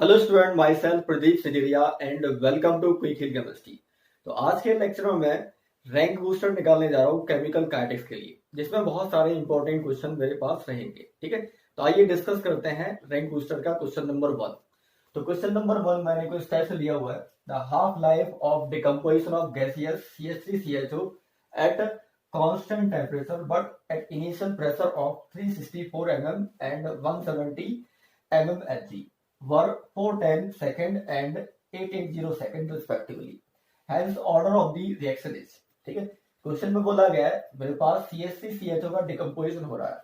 Hello student, myself Pradeep Sijariya and welcome to quick hill chemistry. तो आज के lecture में मैं रैंक बूस्टर निकालने जा रहा हूँ केमिकल काइनेटिक्स के लिए, जिसमें बहुत सारे इंपॉर्टेंट क्वेश्चन मेरे पास रहेंगे। ठीक है, तो आइए डिस्कस करते हैं रैंक बूस्टर का क्वेश्चन नंबर 1। तो क्वेश्चन नंबर 1 मैंने कुछ टाइप से लिया हुआ है। The half life of decomposition of gaseous CH3CHO at constant temperature but at initial pressure of 364 mm and 170 mm Hg were 410 second and 880 second respectively. Hence order of the reaction is। ठीक है, question में बोला गया है मेरे पास CH3CHO का decomposition हो रहा है,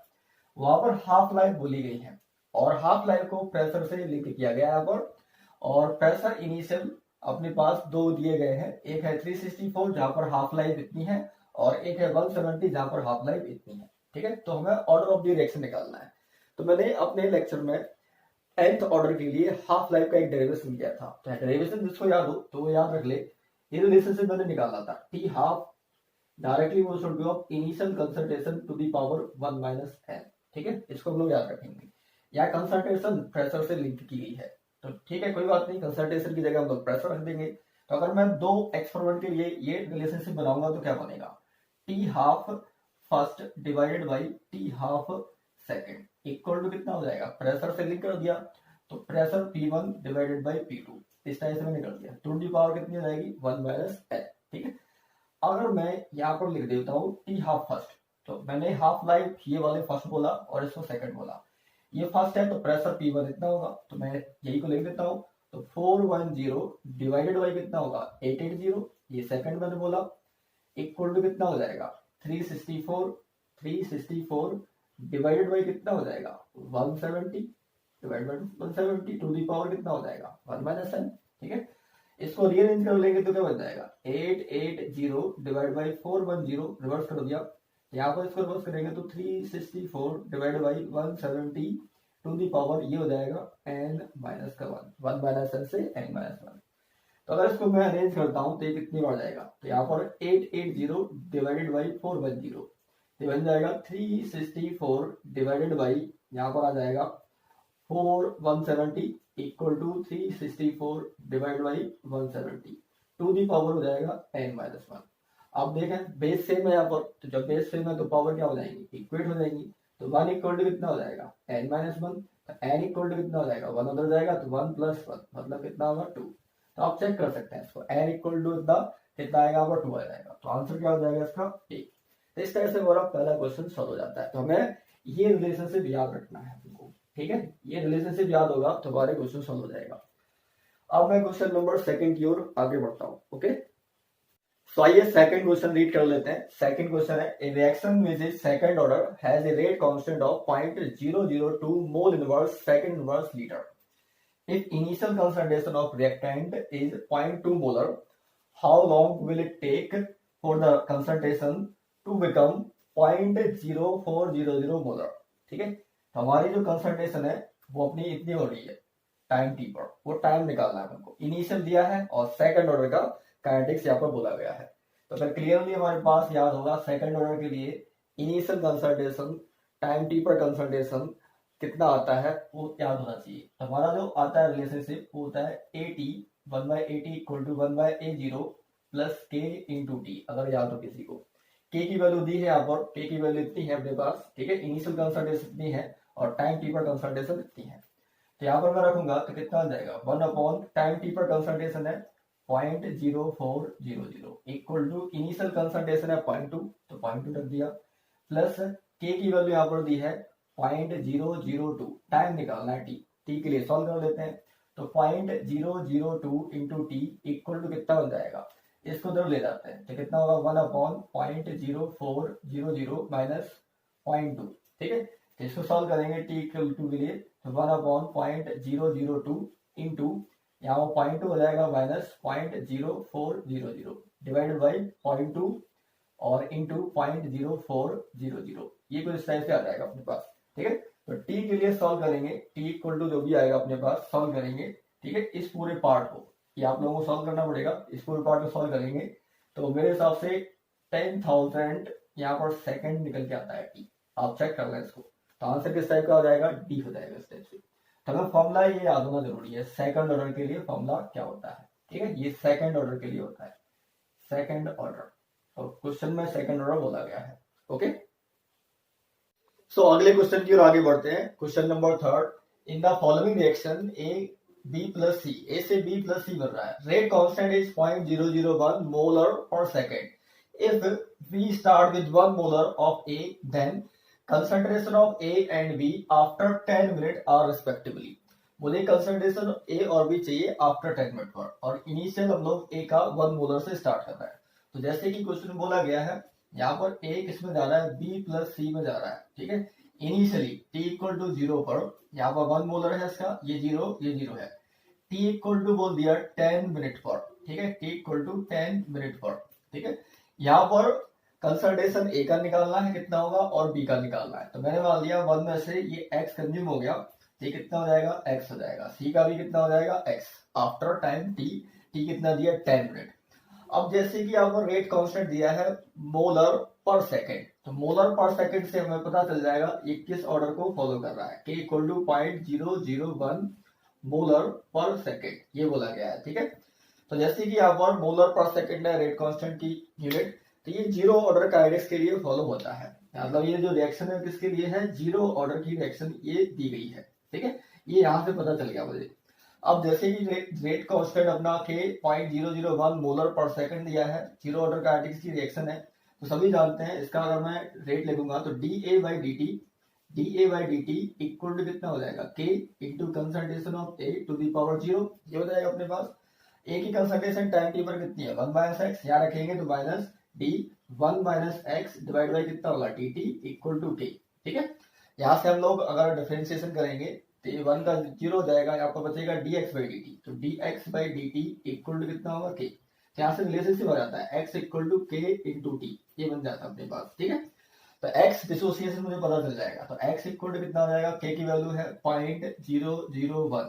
वहां पर हाफ लाइफ बोली गई है और हाफ लाइफ को प्रेशर से लिंक किया गया है यहाँ पर। और प्रेशर इनिशियल अपने पास दो दिए गए हैं, एक है 364 जहां पर हाफ लाइफ इतनी है और एक है 170 जहां पर हाफ लाइफ इतनी है। ठीक है, तो हमें ऑर्डर ऑफ द रिएक्शन निकालना है। तो मैंने अपने लेक्चर में nth ऑर्डर के लिए हाफ लाइफ का एक डेरिवेशन किया था। तो डेरिवेशन जिसको याद हो तो वो याद रख ले। ये रिलेशनशिप मैंने निकाला था, टी हाफ डायरेक्टली वो should be of initial concentration to the power 1 minus n। ठीक है, इसको हम लोग याद रखेंगे। या कंसंट्रेशन प्रेशर से लिंक की गई है, तो ठीक है, कोई बात नहीं, कंसंट्रेशन की जगह हम लोग प्रेशर रख देंगे। तो अगर मैं दो एक्सपेरिमेंट के लिए ये रिलेशनशिप बनाऊंगा तो क्या बनेगा, T half first divided by T half second equal to कितना हो जाएगा, प्रेशर से लिंक कर दिया तो pressure P1 divided by P2 इस टाइप से मैंने कर दिया। टू दी पावर कितनी हो जाएगी 1 माइनस n। ठीक है, अगर मैं यहाँ पर लिख देता हूँ टी हाफ फर्स्ट, तो मैंने हाफ लाइफ ये वाले फर्स्ट बोला और इसको सेकंड बोला। ये फर्स्ट है तो प्रेशर P1 इतना होगा, तो मैं यही को लिख देता हूँ। तो 410 डिवाइडेड बाई कितना होगा 880, ये सेकंड मैंने बोला, इक्वल टू कितना हो जाएगा 364 डिवाइडेड बाई कितना हो जाएगा 170 divide by 170 to the power कितना हो जाएगा 1 माइनस n। ठीक है, इसको रीअरेंज कर लेंगे तो क्या बन जाएगा 880 डिवाइड बाई 410, रिवर्स कर दिया। यहाँ पर इसको रिवर्स करेंगे तो 364 divide by 170 to the power ये हो जाएगा n माइनस का 1 माइनस n से n माइनस 1। तो अगर इसको मैं अरेंज करता हूँ तो ये कितनी बार जाएगा, तो यहाँ पर 880 डिवाइडेड बाई 410 ये बन जाएगा 364 डिवाइडेड बाई यहाँ पर आ जाएगा 170 equal to 364 divide by 170 to the power हो जाएगा n माइनस 1। अब देखें बेस सेम है यहाँ पर, तो जब बेस सेम है तो पावर क्या हो जाएंगी, इक्वेट हो जाएंगी। तो 1 इक्वल टू कितना हो जाएगा n माइनस 1, तो n इक्वल टू कितना हो जाएगा 1 उधर जाएगा तो 1 प्लस 1 मतलब कितना होगा 2। तो आप चेक कर सकते हैं इसको, n इक्वल टू कितना आएगा, 2 आ जाएगा। तो आंसर क्या हो जाएगा इसका 1। तो इस तरह से हमारा पहला क्वेश्चन सॉल्व हो जाता है। तो हमें ये रिलेशनशिप याद रखना है हमको। ठीक है, ये रिलेशनशिप याद होगा तो हमारे क्वेश्चन सॉल्व हो जाएगा। अब मैं क्वेश्चन नंबर 2 की ओर आगे बढ़ता हूँ। ओके, तो आइए सेकंड क्वेश्चन रीड कर लेते हैं। सेकंड क्वेश्चन है, ए reaction which is second order has a rate constant of 0.002 mole inverse second inverse litre. If initial concentration of reactant is 0.2 molar, how long will it take for the concentration to become 0.0400 molar? ठीक है, तो हमारी जो concentration है वो अपनी इतनी हो रही है टाइम टी पर, वो टाइम निकालना है हमको। इनिशियल दिया है और सेकंड ऑर्डर का काइनेटिक्स यहाँ पर बोला गया है। तो फिर क्लियरली हमारे पास याद होगा सेकंड ऑर्डर के लिए इनिशियल कंसंट्रेशन टाइम टी पर कंसंट्रेशन कितना आता है वो याद होना चाहिए। हमारा जो आता है रिलेशनशिप वो होता है AT 1/AT equal to 1/A0 plus K into T. अगर याद हो किसी को, K की वैल्यू दी है यहाँ पर, K की वैल्यू इतनी है अपने पास। ठीक है, इनिशियल कंसंट्रेशन इतनी है और टाइम टी पर कंसंट्रेशन इतनी है। तो यहाँ पर मैं रखूंगा तो कितना आ जाएगा 1 अपॉन टाइम टी पर कंसंट्रेशन है 0.0400 इक्वल टू इनिशियल कंसंट्रेशन है 0.2, तो 0.2 रख दिया, प्लस K की वैल्यू यहाँ पर दी है 0.002, टाइम निकालना है टी के लिए सॉल्व कर लेते हैं। तो 0.002 इंटू टी इक्वल टू कितना बन जाएगा, इसको उधर ले जाते हैं तो कितना होगा 1 अपॉन 0.0400 माइनस 0.2। ठीक है, तो इसको सॉल्व करेंगे टी इक्वल टू के लिए, तो 1 अपॉन 0.002 इंटू यहाँ 0.2 हो जाएगा माइनस 0.0400 डिवाइडेड बाई 0.2 और इंटू 0.0400, ये कुछ इस टाइप से आ जाएगा अपने पास। ठीक है, तो टी के लिए सॉल्व करेंगे, टी इक्वल टू जो भी आएगा अपने पास सॉल्व करेंगे। ठीक है, इस पूरे पार्ट को ये आप लोगों को सॉल्व करना पड़ेगा, इस पूरे पार्ट को सॉल्व करेंगे तो मेरे हिसाब से 10,000 यहाँ पर सेकंड निकल के आता है टी। आप चेक कर लें इसको, तो आंसर किस टाइप का हो जाएगा डी हो जाएगा इस टाइप से। तो हमें फॉर्मूला ये याद होना जरूरी है, सेकंड ऑर्डर के लिए फॉर्मूला क्या होता है। ठीक है, ये सेकंड ऑर्डर के लिए होता है, सेकंड ऑर्डर। तो क्वेश्चन में सेकंड ऑर्डर बोला गया है। ओके, सो अगले क्वेश्चन की ओर आगे बढ़ते हैं। Question number third, in the following reaction A B plus C, A से बी प्लस सी बन रहा है, rate constant is 0.001 molar per second. If we start with 1 molar of A, then concentration of A and B after 10 minute are respectively. मुझे concentration A और B चाहिए after 10 minute पर, और initial हम लोग ए का 1 मोलर से स्टार्ट कर रहे हैं। तो जैसे कि क्वेश्चन बोला गया है, यहाँ पर ए किसमें जा रहा है, बी प्लस सी में जा रहा है। ठीक है, इनिशियली टी इक्वल टू 0 पर, यहाँ पर 1 मोलर है इसका, ये 0 है। टी इक्वल टू बोल दिया 10 मिनट पर। ठीक है, टी इक्वल टू 10 मिनट पर। ठीक है, यहाँ पर कंसंट्रेशन ए का निकालना है कितना होगा, और बी का निकालना है। तो मैंने मान लिया 1 में से ये एक्स कंज्यूम हो गया, ये कितना हो जाएगा, एक्स हो जाएगा। सी का भी कितना हो जाएगा, x after time T. T कितना दिया, 10 मिनट। अब जैसे कि आपको रेट कांस्टेंट दिया है मोलर पर सेकेंड, तो मोलर पर सेकेंड से हमें पता चल जाएगा ये किस ऑर्डर को फॉलो कर रहा है। के equal to 0.001 molar per second, ये बोला गया है। ठीक है, तो जैसे कि यहाँ पर मोलर पर सेकेंड है रेट कांस्टेंट की यूनिट, तो ये जीरो ऑर्डर काइनेटिक्स के लिए फॉलो होता है। मतलब ये जो रिएक्शन है किसके लिए है, जीरो ऑर्डर की रिएक्शन ये दी गई है। ठीक है, ये यहाँ से पता चल गया मुझे। अब जैसे कि रेट कांस्टेंट अपना के 0.001 मोलर पर सेकंड दिया है, जीरो ऑर्डर काइनेटिक्स की रिएक्शन है, तो सभी जानते हैं इसका अगर मैं रेट लिखूंगा तो d A by d T equal to कितना हो जाएगा, K into concentration of A to the power 0। ये हो जाएगा अपने पास। ए की कंसंट्रेशन टाइम टी पर कितनी है, 1 माइनस एक्स, यहाँ रखेंगे तो minus D 1 minus x divide by कितना होगा, टी टी इक्वल टू के। ठीक है, यहाँ से हम लोग अगर डिफरेंशिएशन करेंगे तो ये 1 का 0 हो जाएगा, यहाँ पर बचेगा dx बाई डी टी। तो dx by d T equal to कितना होगा, के। तो यहाँ से रिलेशनशिप हो जाता है x इक्वल टू के इंटू टी, ये बन जाता है अपने पास। ठीक है, तो x डिसोसिएशन मुझे पता चल जाएगा, तो x इक्वल टू कितना हो जाएगा, k की वैल्यू है 0.001।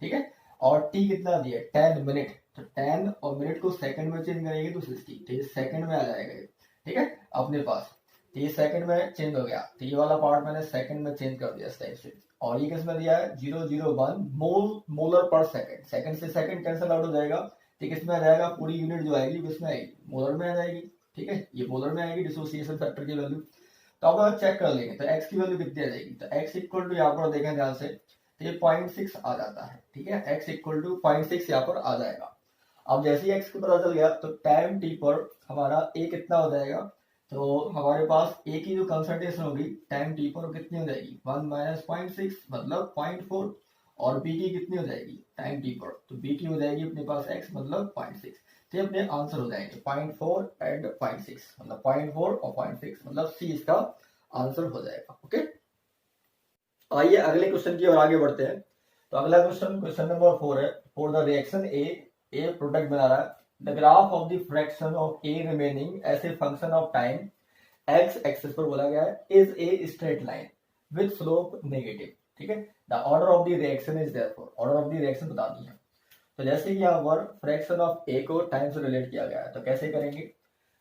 ठीक है, और t कितना दिया, 10 मिनट। तो 10 और मिनट को सेकंड में चेंज करेंगे तो 60, तो ये सेकंड में आ जाएगा ये। ठीक है, अपने पास तो ये सेकंड में चेंज हो गया, तो ये वाला पार्ट मैंने सेकंड में चेंज कर दिया इस टाइप से। और ये किस में दिया है, 0.001 मोलर पर सेकंड। सेकंड से सेकंड कैंसिल आउट हो जाएगा, तो किस में आ जाएगा, पूरी यूनिट जो आएगी किसमें आएगी, मोलर में आ जाएगी। ठीक है, ये मोलर में आएगी डिसोसिएशन फैक्टर की वैल्यू। तो अब अगर चेक कर लेंगे तो x की वैल्यू कितनी आ जाएगी, तो x इक्वल टू यहाँ पर देखें ध्यान से, तो ये 0.6 आ जाता है। ठीक है, x इक्वल टू 0.6 यहाँ पर आ जाएगा। अब जैसे ही x को पता चल गया तो टाइम t पर हमारा a कितना हो जाएगा, तो हमारे पास a की जो कंसंट्रेशन होगी टाइम t पर कितनी हो जाएगी, 1 माइनस 0.6 मतलब 0.4, और b की कितनी हो जाएगी टाइम t पर, तो b की हो जाएगी अपने पास x मतलब 0.6। तो अपने आंसर हो जाएंगे 0.4 एंड 0.6, मतलब 0.4 और 0.6, मतलब सी इसका आंसर हो जाएगा। ओके, आइए अगले क्वेश्चन की ओर आगे बढ़ते हैं। तो अगला क्वेश्चन नंबर 4 है, for the reaction A product बना रहा है, the graph of the fraction of A remaining as a function of time X axis पर बोला गया है, is a straight line with slope negative. ठीक है, the order of the reaction is therefore, order of the reaction बतानी है। तो जैसे कि यहाँ पर फ्रैक्शन ऑफ ए को टाइम से रिलेट किया गया है, तो कैसे करेंगे,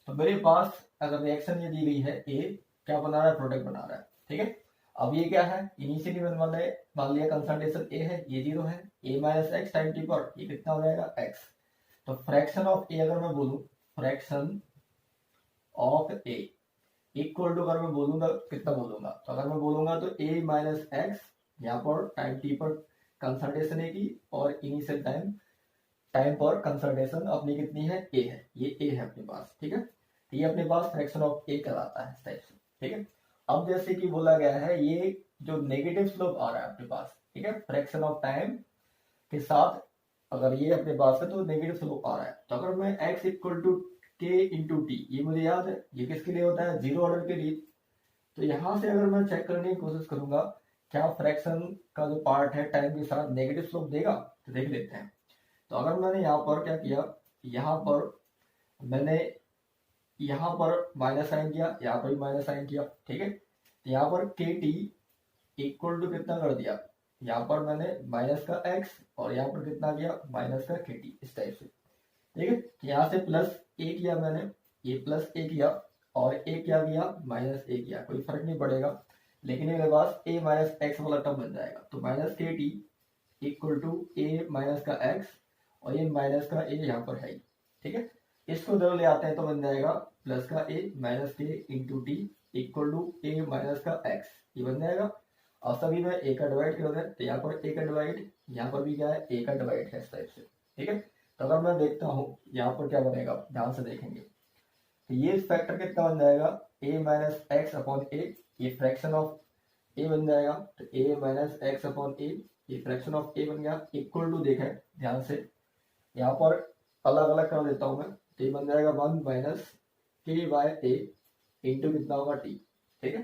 तो मेरे पास अगर रिएक्शन ये दी गई है, ए क्या बना रहा है, प्रोडक्ट बना रहा है। ठीक है, अब ये क्या है, इनिशियली मैंने मान लिया कंसंट्रेशन ए है, ये 0 है, ए माइनस एक्स टाइम टी पर ये कितना हो जाएगा, एक्स। तो फ्रैक्शन ऑफ ए अगर मैं बोलूं, fraction of A equal to अगर मैं बोलूंगा कितना बोलूंगा, तो अगर मैं बोलूंगा तो ए माइनस एक्स, यहाँ पर टाइम टी पर कंसंट्रेशन ए की, और इनिशियल टाइम पर कंसंट्रेशन अपनी कितनी है, ए है, ये ए है अपने पास। ठीक है, तो ये अपने पास फ्रैक्शन ऑफ ए कहलाता है इस टाइप से। ठीक है, अब जैसे कि बोला गया है ये जो नेगेटिव स्लोप आ रहा है अपने पास, ठीक है, फ्रैक्शन ऑफ टाइम के साथ अगर ये अपने पास है तो नेगेटिव स्लोप आ रहा है, तो अगर मैं x इक्वल टू के इंटू टी, ये मुझे याद है ये किसके लिए होता है, जीरो ऑर्डर के लिए। तो यहाँ से अगर मैं चेक करने की कोशिश करूंगा क्या फ्रैक्शन का जो पार्ट है टाइम के साथ नेगेटिव स्लोप देगा, तो देख लेते हैं। तो अगर मैंने यहाँ पर क्या किया, यहाँ पर मैंने यहाँ पर माइनस साइन किया, यहाँ पर भी माइनस साइन किया। ठीक है, तो यहाँ पर के टी इक्वल टू कितना कर दिया, यहाँ पर मैंने माइनस का x और यहाँ पर कितना किया, माइनस का के टी, इस टाइप से। ठीक है, यहाँ से प्लस ए किया मैंने, ये प्लस ए किया, और ए क्या किया, माइनस ए किया, कोई फर्क नहीं पड़ेगा, लेकिन मेरे पास ए माइनस एक्स वाला टर्म बन जाएगा। तो minus K T equal to A minus का एक्स, और ये माइनस का ए यहाँ पर है, ठीक है। इसको इधर ले आते हैं तो बन जाएगा प्लस का A minus K into T equal to A minus का एक्स, ये बन जाएगा। और सभी में ए का डिवाइड कर दें तो यहाँ पर ए का डिवाइड, यहाँ पर भी क्या है ए का डिवाइड है, इस टाइप से, ठीक है। तो अगर मैं देखता हूँ यहाँ पर क्या बनेगा, ध्यान से देखेंगे तो ये फैक्टर कितना बन जाएगा, ए माइनस एक्स अपॉन ए, ये फ्रैक्शन ऑफ ए बन जाएगा, तो ए माइनस एक्स अपॉन ए, ये फ्रैक्शन ऑफ ए बन गया, इक्वल टू देखें ध्यान से, यहाँ पर अलग अलग कर देता हूँ मैं, तो ये बन जाएगा 1 माइनस के बाय ए इंटू कितना होगा टी, ठीक है,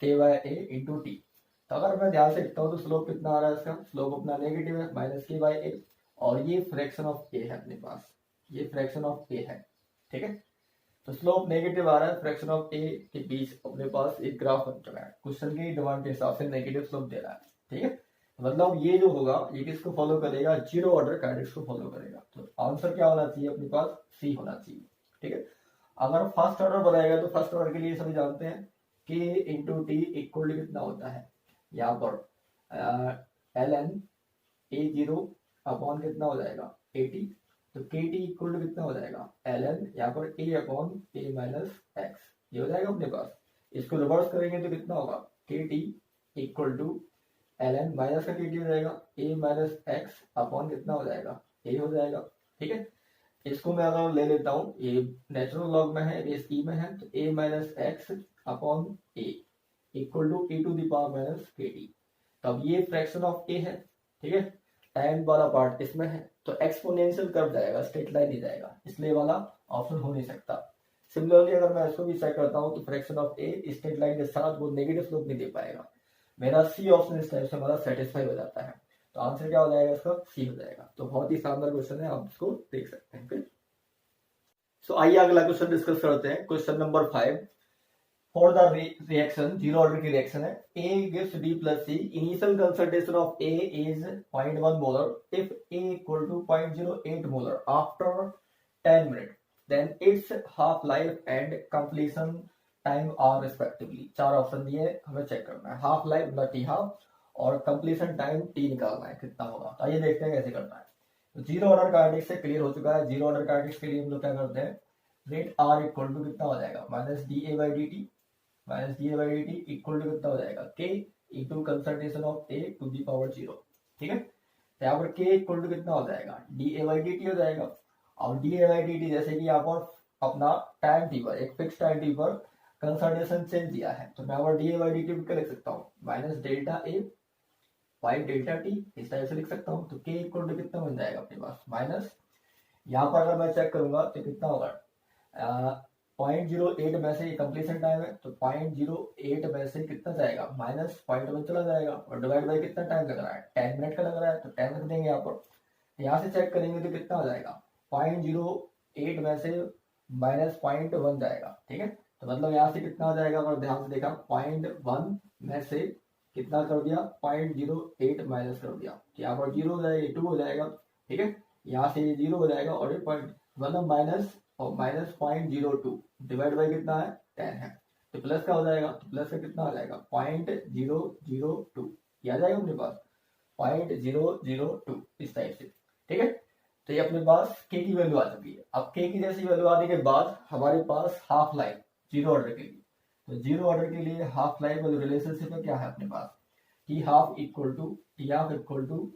के बाय ए इंटू टी। तो अगर मैं ध्यान से लिखता हूँ तो स्लोप कितना आ रहा है इसका, स्लोप अपना नेगेटिव है, माइनस के बाय ए, और ये फ्रैक्शन ऑफ ए है अपने पास, ये फ्रैक्शन ऑफ ए है, ठीक है। तो स्लोप नेगेटिव आ रहा है, फ्रैक्शन ऑफ ए के बीच अपने पास एक ग्राफ बन चुका है, क्वेश्चन की डिमांड के हिसाब से नेगेटिव स्लोप दे रहा है, ठीक है। मतलब ये जो होगा ये किसको फॉलो करेगा, जीरो ऑर्डर काइनेटिक्स को फॉलो करेगा। तो आंसर क्या होना चाहिए अपने पास, सी होना चाहिए, ठीक है। अगर फर्स्ट ऑर्डर बनाएगा तो फर्स्ट ऑर्डर के लिए सभी जानते हैं के इंटू टी इक्वल कितना होता है, यहाँ पर L N A zero upon कितना हो जाएगा ए टी, तो के टी इक्वल टू कितना हो जाएगा एल एन, यहाँ पर ए अपॉन ए माइनस एक्स, ये हो जाएगा अपने पास। इसको रिवर्स करेंगे तो कितना होगा, K T equal to L N minus का के टी हो जाएगा ए माइनस एक्स अपॉन कितना हो जाएगा ए हो जाएगा, ठीक है। इसको मैं अगर ले लेता हूँ, ये नेचुरल लॉग में है, बेस ई में है, तो A minus X upon A equal to A to the power minus K T. तब ये फ्रैक्शन ऑफ ए है, ठीक है, टाइम वाला पार्ट इसमें है, तो एक्सपोनेंशियल कर्व जाएगा, स्ट्रेट लाइन नहीं जाएगा, इसलिए वाला ऑप्शन हो नहीं सकता। सिमिलरली अगर मैं इसको भी चेक करता हूँ तो fraction of A straight line के साथ वो नेगेटिव स्लोप नहीं दे पाएगा, मेरा सी ऑप्शन इस टाइप से हमारा सेटिस्फाई हो जाता है। तो आंसर क्या हो जाएगा इसका, सी हो जाएगा। तो बहुत ही शानदार क्वेश्चन है, आप इसको देख सकते हैं। सो आइए अगला क्वेश्चन डिस्कस करते हैं, question number 5। For the reaction, zero order की रिएक्शन है, A gives D plus C, initial concentration of A is 0.1 molar if A equal to 0.08 molar after 10 minutes, then its half life and completion time are respectively। चार option दिए, हमें check करना है, half life मतलब T half, और completion time T निकालना है कितना होगा। तो आइए देखते हैं कैसे करना है। तो जीरो ऑर्डर काइनेटिक्स से क्लियर हो चुका है। जीरो ऑर्डर काइनेटिक्स के लिए हम लोग क्या करते हैं, रेट आर इक्वल टू कितना हो जाएगा minus d A by d T, minus d A by d T equal to कितना हो जाएगा K into concentration of A to the power zero, ठीक है। तो यहाँ पर के इक्वल टू कितना हो जाएगा D A by d T हो जाएगा, और D A by d T जैसे कि यहाँ पर अपना टाइम टी पर, एक फिक्स टाइम टी पर कंसंट्रेशन चेंज दिया है, तो मैं यहाँ पर D A by d T लिख सकता हूँ minus delta A by delta T, इस टाइप से लिख सकता हूँ। तो के इक्वल टू कितना बन जाएगा अपने पास माइनस, यहाँ पर अगर मैं चेक करूंगा तो कितना होगा 0.08 में से कंप्लीशन टाइम है, तो 0.08 में से कितना जाएगा माइनस 0.1 चला जाएगा, और डिवाइड बाई कितना टाइम लग रहा है 10 मिनट का लग रहा है, तो 10 रख देंगे यहाँ पर। यहाँ से चेक करेंगे तो कितना हो जाएगा 0.08 में से माइनस 0.1 जाएगा, ठीक है। तो मतलब यहाँ से कितना हो जाएगा, अगर ध्यान से देखा 0.1 में से कितना कर दिया 0.08 माइनस कर दिया, तो यहाँ पर 0 हो जाएगा 2 हो जाएगा, ठीक है। यहाँ से 0 हो जाएगा, और ये पॉइंट मतलब माइनस और माइनस 0.02 डिवाइड बाई कितना है 10 है, तो प्लस का हो जाएगा, तो प्लस का कितना हो जाएगा 0.002, ये आ जाएगा अपने पास 0.002 इस टाइप से, ठीक है। तो ये अपने पास के की वैल्यू आ चुकी है। अब के की जैसी वैल्यू आने के बाद हमारे पास हाफ लाइफ जीरो ऑर्डर के लिए, तो जीरो ऑर्डर के लिए हाफ लाइफ वाली रिलेशनशिप में क्या है अपने पास, T half equal to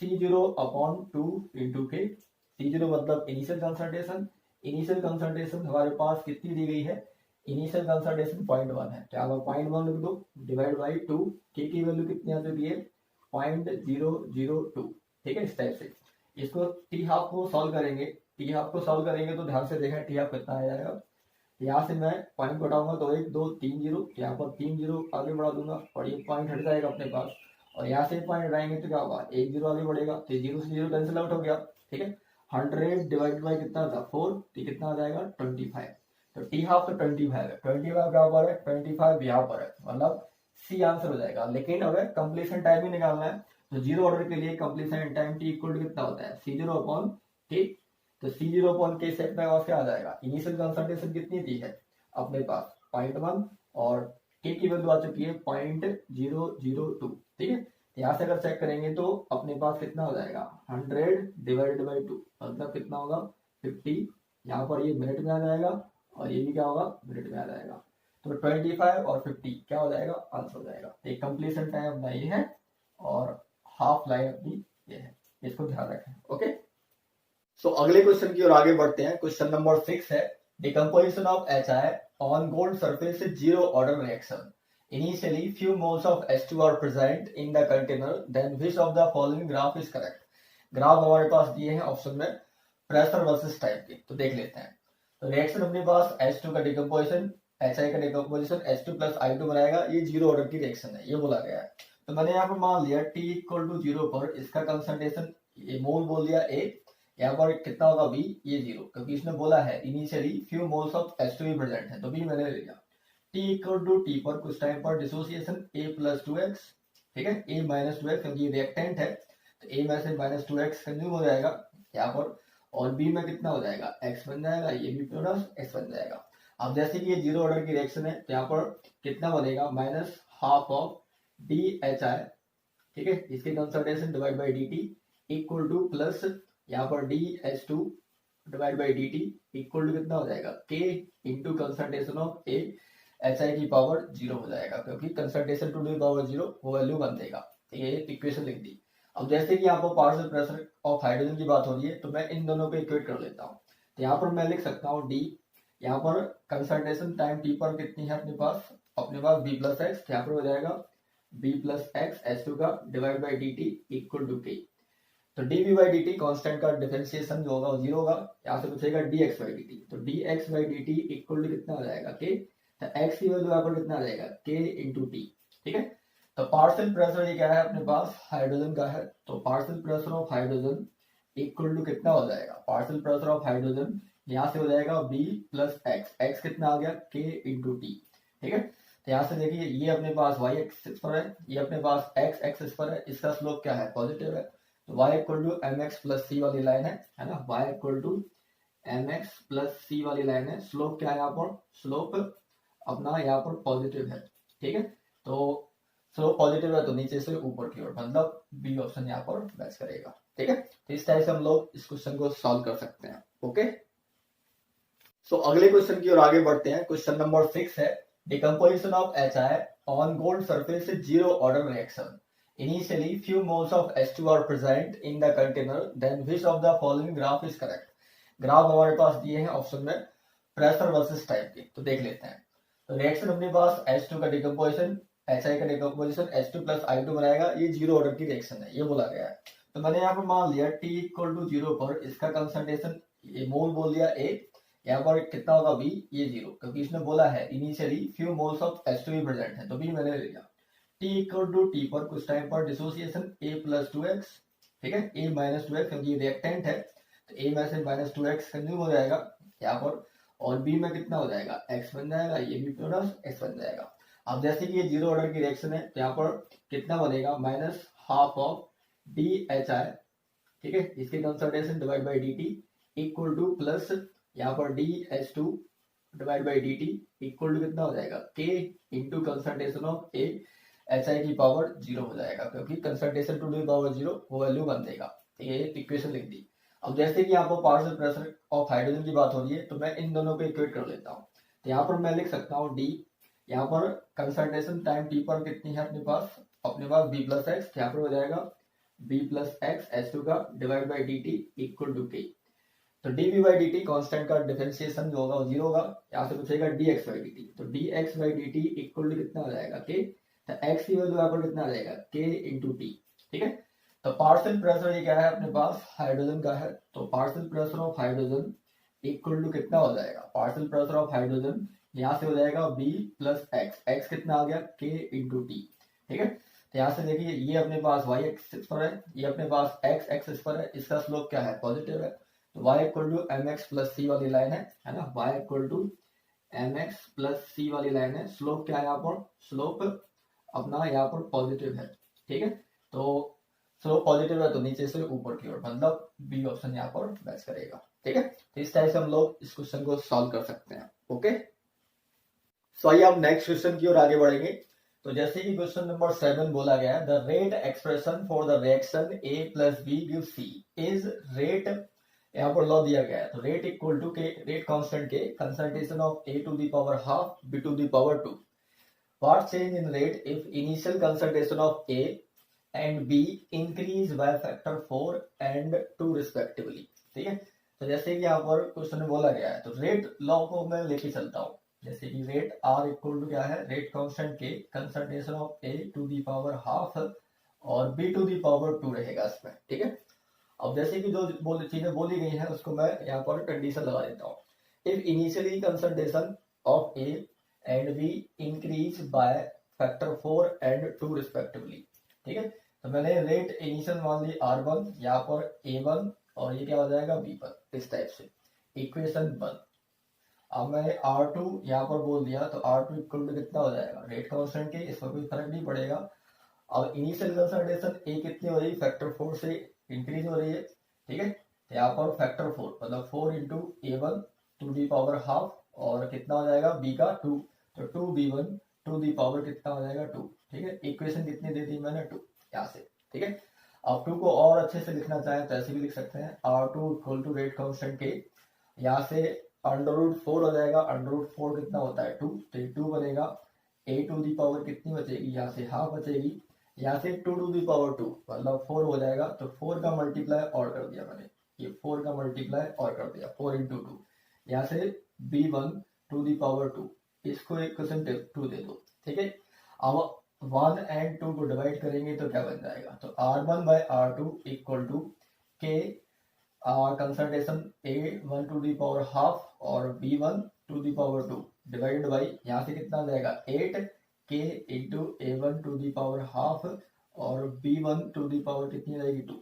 C zero upon 2 into K. C zero मतलब इनिशियल कंसंट्रेशन, इनिशियल कंसंट्रेशन हमारे पास कितनी दी गई है, इनिशियल कंसंट्रेशन 0.1 है, क्या 0.1 लिख दो डिवाइड बाई 2, के की वैल्यू कितनी आ चुकी है 0.002, ठीक है। इस टाइप से इसको टी हाफ को सॉल्व करेंगे, टी हाफ को सॉल्व करेंगे तो ध्यान से देखें टी हाफ कितना आ जाएगा, यहाँ से मैं पॉइंट घटाऊंगा तो 1 2 3 जीरो, यहाँ पर 3 जीरो आगे बढ़ा दूंगा, और ये पॉइंट हट जाएगा अपने पास, और यहाँ से पॉइंट हटाएंगे तो क्या होगा 1 जीरो आगे बढ़ेगा, तो जीरो से जीरो कैंसिल आउट हो गया, ठीक है। 100 डिवाइड बाई कितना था 4, तो कितना आ जाएगा 25। तो टी हाफ तो 25 है, 25 कहाँ पर है 25 यहाँ पर है, मतलब सी आंसर हो जाएगा। लेकिन अगर कंप्लीशन टाइम ही निकालना है तो जीरो ऑर्डर के लिए completion time T equal to कितना होता है सी जीरो अपॉन टी, तो C zero upon K set में क्या आ जाएगा, इनिशियल कंसंट्रेशन कितनी थी है अपने पास 0.1, और के की वैल्यू आ चुकी है 0.002, ठीक है। यहाँ से अगर चेक करेंगे तो अपने पास कितना हो जाएगा 100 डिवाइडेड बाई 2, मतलब कितना होगा 50। यहाँ पर ये मिनट में आ जाएगा और ये भी क्या होगा मिनट में आ जाएगा। तो 25 और 50 क्या हो जाएगा आंसर हो जाएगा। एक कंप्लीशन टाइम अपना ये है और हाफ लाइन अपनी ये है, इसको ध्यान रखें। ओके, सो अगले क्वेश्चन की ओर आगे बढ़ते हैं। क्वेश्चन नंबर 6 है decomposition of HI on gold surface zero order reaction. Initially, few moles of H2 are present in the container. Then, which of the following graph is correct? Graph हमारे पास दिए हैं option में pressure versus time के, तो देख लेते हैं। तो रिएक्शन अपने पास H2 का डिकम्पोजिशन, HI का डिकम्पोजिशन H2 प्लस I2 बनाएगा। ये जीरो ऑर्डर की रिएक्शन है, ये बोला गया है। तो मैंने यहाँ पर मान लिया T इक्वल टू 0 पर इसका कंसंट्रेशन, ये मोल बोल दिया A, यहाँ पर कितना होगा B, ये 0, क्योंकि इसने बोला है initially few moles of H2 present है, तो B मैंने ले लिया। T इक्वल टू T पर कुछ टाइम पर डिसोसिएशन A प्लस 2x, ठीक है, A माइनस 2x, क्योंकि ये रिएक्टेंट है तो A में से माइनस 2x कंज्यूम हो जाएगा यहाँ पर, और B में कितना हो जाएगा x बन जाएगा, ये भी प्लस x बन जाएगा। अब जैसे कि ये जीरो ऑर्डर की रिएक्शन है तो यहाँ पर कितना बनेगा माइनस हाफ ऑफ DHI, ठीक है, इसके concentration divide by dt equal to plus यहाँ पर DH2 divide by dt equal to कितना हो जाएगा K into concentration of A HI की पावर 0 हो जाएगा, क्योंकि कंसंट्रेशन टू द पावर 0 वो वैल्यू बन देगा। ये इक्वेशन लिख दी। अब जैसे कि यहाँ पर पार्शियल प्रेशर ऑफ हाइड्रोजन की बात हो रही है तो मैं इन दोनों को इक्वेट कर लेता हूँ। तो यहाँ पर मैं लिख सकता हूँ D, यहाँ पर कंसंट्रेशन टाइम T पर कितनी है अपने पास B प्लस एक्स, यहाँ पर हो जाएगा B प्लस एक्स H2 का divide by dt equal to K। तो dv बाई dt कांस्टेंट का डिफरेंशिएशन जो होगा वो 0 होगा। यहाँ से पूछेगा dx बाई dt, तो dx by dt equal to कितना हो जाएगा K, तो x की वैल्यू यहाँ पर कितना आ जाएगा K इंटू टी, ठीक है। तो पार्शियल प्रेशर ये क्या है अपने पास हाइड्रोजन का है, तो partial pressure of hydrogen equal to कितना हो जाएगा, पार्शियल प्रेशर ऑफ हाइड्रोजन यहाँ से हो जाएगा B प्लस x कितना आ गया K इंटू टी, ठीक है। तो यहाँ से देखिए ये अपने पास y एक्सिस पर है, ये अपने पास x एक्सिस पर है, इसका स्लोप क्या है पॉजिटिव है, तो y equal to mx plus c वाली लाइन है ना, y equal to mx plus c वाली लाइन है। स्लोप क्या है यहाँ पर, स्लोप अपना यहाँ पर पॉजिटिव है, ठीक है। तो स्लोप पॉजिटिव है तो नीचे से ऊपर की ओर, मतलब बी ऑप्शन यहाँ पर मैच करेगा, ठीक है। तो इस टाइप से हम लोग इस क्वेश्चन को सॉल्व कर सकते हैं। ओके, सो अगले क्वेश्चन की ओर आगे बढ़ते हैं। क्वेश्चन नंबर 6 है decomposition of HI on gold surface zero order reaction. Initially, few moles of H2 are present in the container. Then, which of the following graph is correct? Graph हमारे पास दिए हैं option में pressure versus time के, तो देख लेते हैं। तो रिएक्शन अपने पास H2 का डिकम्पोजिशन, HI का डिकम्पोजिशन H2 प्लस I2 बनाएगा। ये जीरो ऑर्डर की रिएक्शन है, ये बोला गया है। तो मैंने यहाँ पर मान लिया T इक्वल टू 0 पर इसका कंसंट्रेशन, ये मोल बोल दिया A, यहाँ पर कितना होगा B, ये 0, क्योंकि इसने बोला है initially few moles of H2 present है, तो B मैंने ले लिया। T इक्वल टू T पर कुछ टाइम पर डिसोसिएशन A प्लस 2x, ठीक है, A माइनस 2x, क्योंकि ये रिएक्टेंट है तो A में से माइनस 2x कंज्यूम हो जाएगा यहाँ पर, और B में कितना हो जाएगा x बन जाएगा, ये भी प्लस x बन जाएगा। अब जैसे कि ये जीरो ऑर्डर की रिएक्शन है तो यहाँ पर कितना बनेगा माइनस हाफ ऑफ DHI, ठीक है, इसके concentration divide by dt equal to plus यहाँ पर DH2 divide by dt equal to कितना हो जाएगा K into concentration of A HI की पावर 0 हो जाएगा, क्योंकि कंसंट्रेशन टू द पावर 0 वो वैल्यू बन देगा। ये इक्वेशन लिख दी। अब जैसे कि यहाँ पर पार्शियल प्रेशर ऑफ हाइड्रोजन की बात हो रही है तो मैं इन दोनों को इक्वेट कर लेता हूँ। तो यहाँ पर मैं लिख सकता हूँ D, यहाँ पर कंसंट्रेशन टाइम T पर कितनी है अपने पास B प्लस एक्स, यहाँ पर हो जाएगा B प्लस एक्स H2 का divide by dt equal to K। तो dv बाई dt कांस्टेंट का डिफरेंशिएशन जो होगा वो 0 होगा। यहाँ से पूछेगा dx बाई dt, तो dx by dt equal to कितना हो जाएगा K, तो x की वैल्यू यहाँ पर कितना आ जाएगा K इंटू टी, ठीक है। तो पार्शियल प्रेशर ये क्या है अपने पास हाइड्रोजन का है, तो partial pressure of hydrogen equal to कितना हो जाएगा, पार्शियल प्रेशर ऑफ हाइड्रोजन यहाँ से हो जाएगा B प्लस x कितना आ गया K इंटू टी, ठीक है। तो यहाँ से देखिए ये अपने पास y एक्सिस पर है, ये अपने पास x एक्सिस पर है, इसका स्लोप क्या है पॉजिटिव है, तो y equal to mx plus c वाली लाइन है ना, y equal to mx plus c वाली लाइन है। स्लोप क्या है यहाँ पर, स्लोप अपना यहाँ पर पॉजिटिव है, ठीक है। तो स्लोप पॉजिटिव है तो नीचे से ऊपर की ओर, मतलब बी ऑप्शन यहाँ पर मैच करेगा, ठीक है। तो इस तरह से हम लोग इस क्वेश्चन को सॉल्व कर सकते हैं। ओके, सो आइए हम नेक्स्ट क्वेश्चन की ओर आगे बढ़ेंगे। तो जैसे कि क्वेश्चन नंबर 7 बोला गया है, the rate expression for the reaction A plus B give C is rate, यहाँ पर लॉ दिया गया है, तो rate equal to k rate constant k concentration of A to the power half B to the power 2. What change in rate if initial concentration of A and B increase by factor 4 and 2 respectively. ठीक है, तो जैसे कि यहाँ पर question में बोला गया है, तो रेट लॉ को मैं लेके चलता हूँ. जैसे कि रेट आर इक्वल टू क्या है, rate constant k concentration of A to the power half और बी टू दी पावर 2 रहेगा इसमें. ठीक है, अब जैसे कि जो चीजें बोली गई हैं उसको मैं यहाँ पर कंडीशन लगा देता हूँ. If initially concentration of A and B increase by factor 4 and 2 respectively. ठीक है, तो मैंने रेट इनिशियल मान ली R1, यहाँ पर A1 और ये क्या हो जाएगा B1, इस टाइप से इक्वेशन 1. अब मैंने R2 यहाँ पर बोल दिया, तो R2 इक्वल टू कितना हो जाएगा, रेट कांस्टेंट के, इस पर कोई फर्क नहीं पड़ेगा. अब इनिशियल कंसंट्रेशन A कितनी हो रही है, फैक्टर 4 से इंक्रीज हो रही है. ठीक है, यहाँ पर फैक्टर 4 मतलब 4 into A1 to the power half और कितना हो जाएगा B का 2, तो 2B1 टू दी पावर कितना हो जाएगा 2. ठीक है, इक्वेशन कितनी दे दी मैंने 2 यहाँ से. ठीक है, अब 2 को और अच्छे से लिखना चाहें तो ऐसे भी लिख सकते हैं, R2 equal to rate constant के, यहाँ से अंडर रूट 4 हो जाएगा, अंडर रूट 4 कितना होता है 2, तो 2 बनेगा. A टू दी पावर कितनी बचेगी, यहाँ से हाफ बचेगी, यहाँ से 2 टू दी पावर 2 मतलब 4 हो जाएगा, तो 4 का मल्टीप्लाई और कर दिया मैंने, ये 4 का मल्टीप्लाई और कर दिया, 4 इंटू 2, यहाँ से B1 टू दी पावर 2, इसको एक क्वेश्चन 2 दे दो. ठीक है, अब 1 एंड 2 को डिवाइड करेंगे तो क्या बन जाएगा, तो R1 by R2 equal to K concentration A1 to the power half और B1 to the power 2 divided by, यहाँ से कितना आ जाएगा 8 K into A1 to the power half और B1 टू दी पावर कितनी आ जाएगी 2.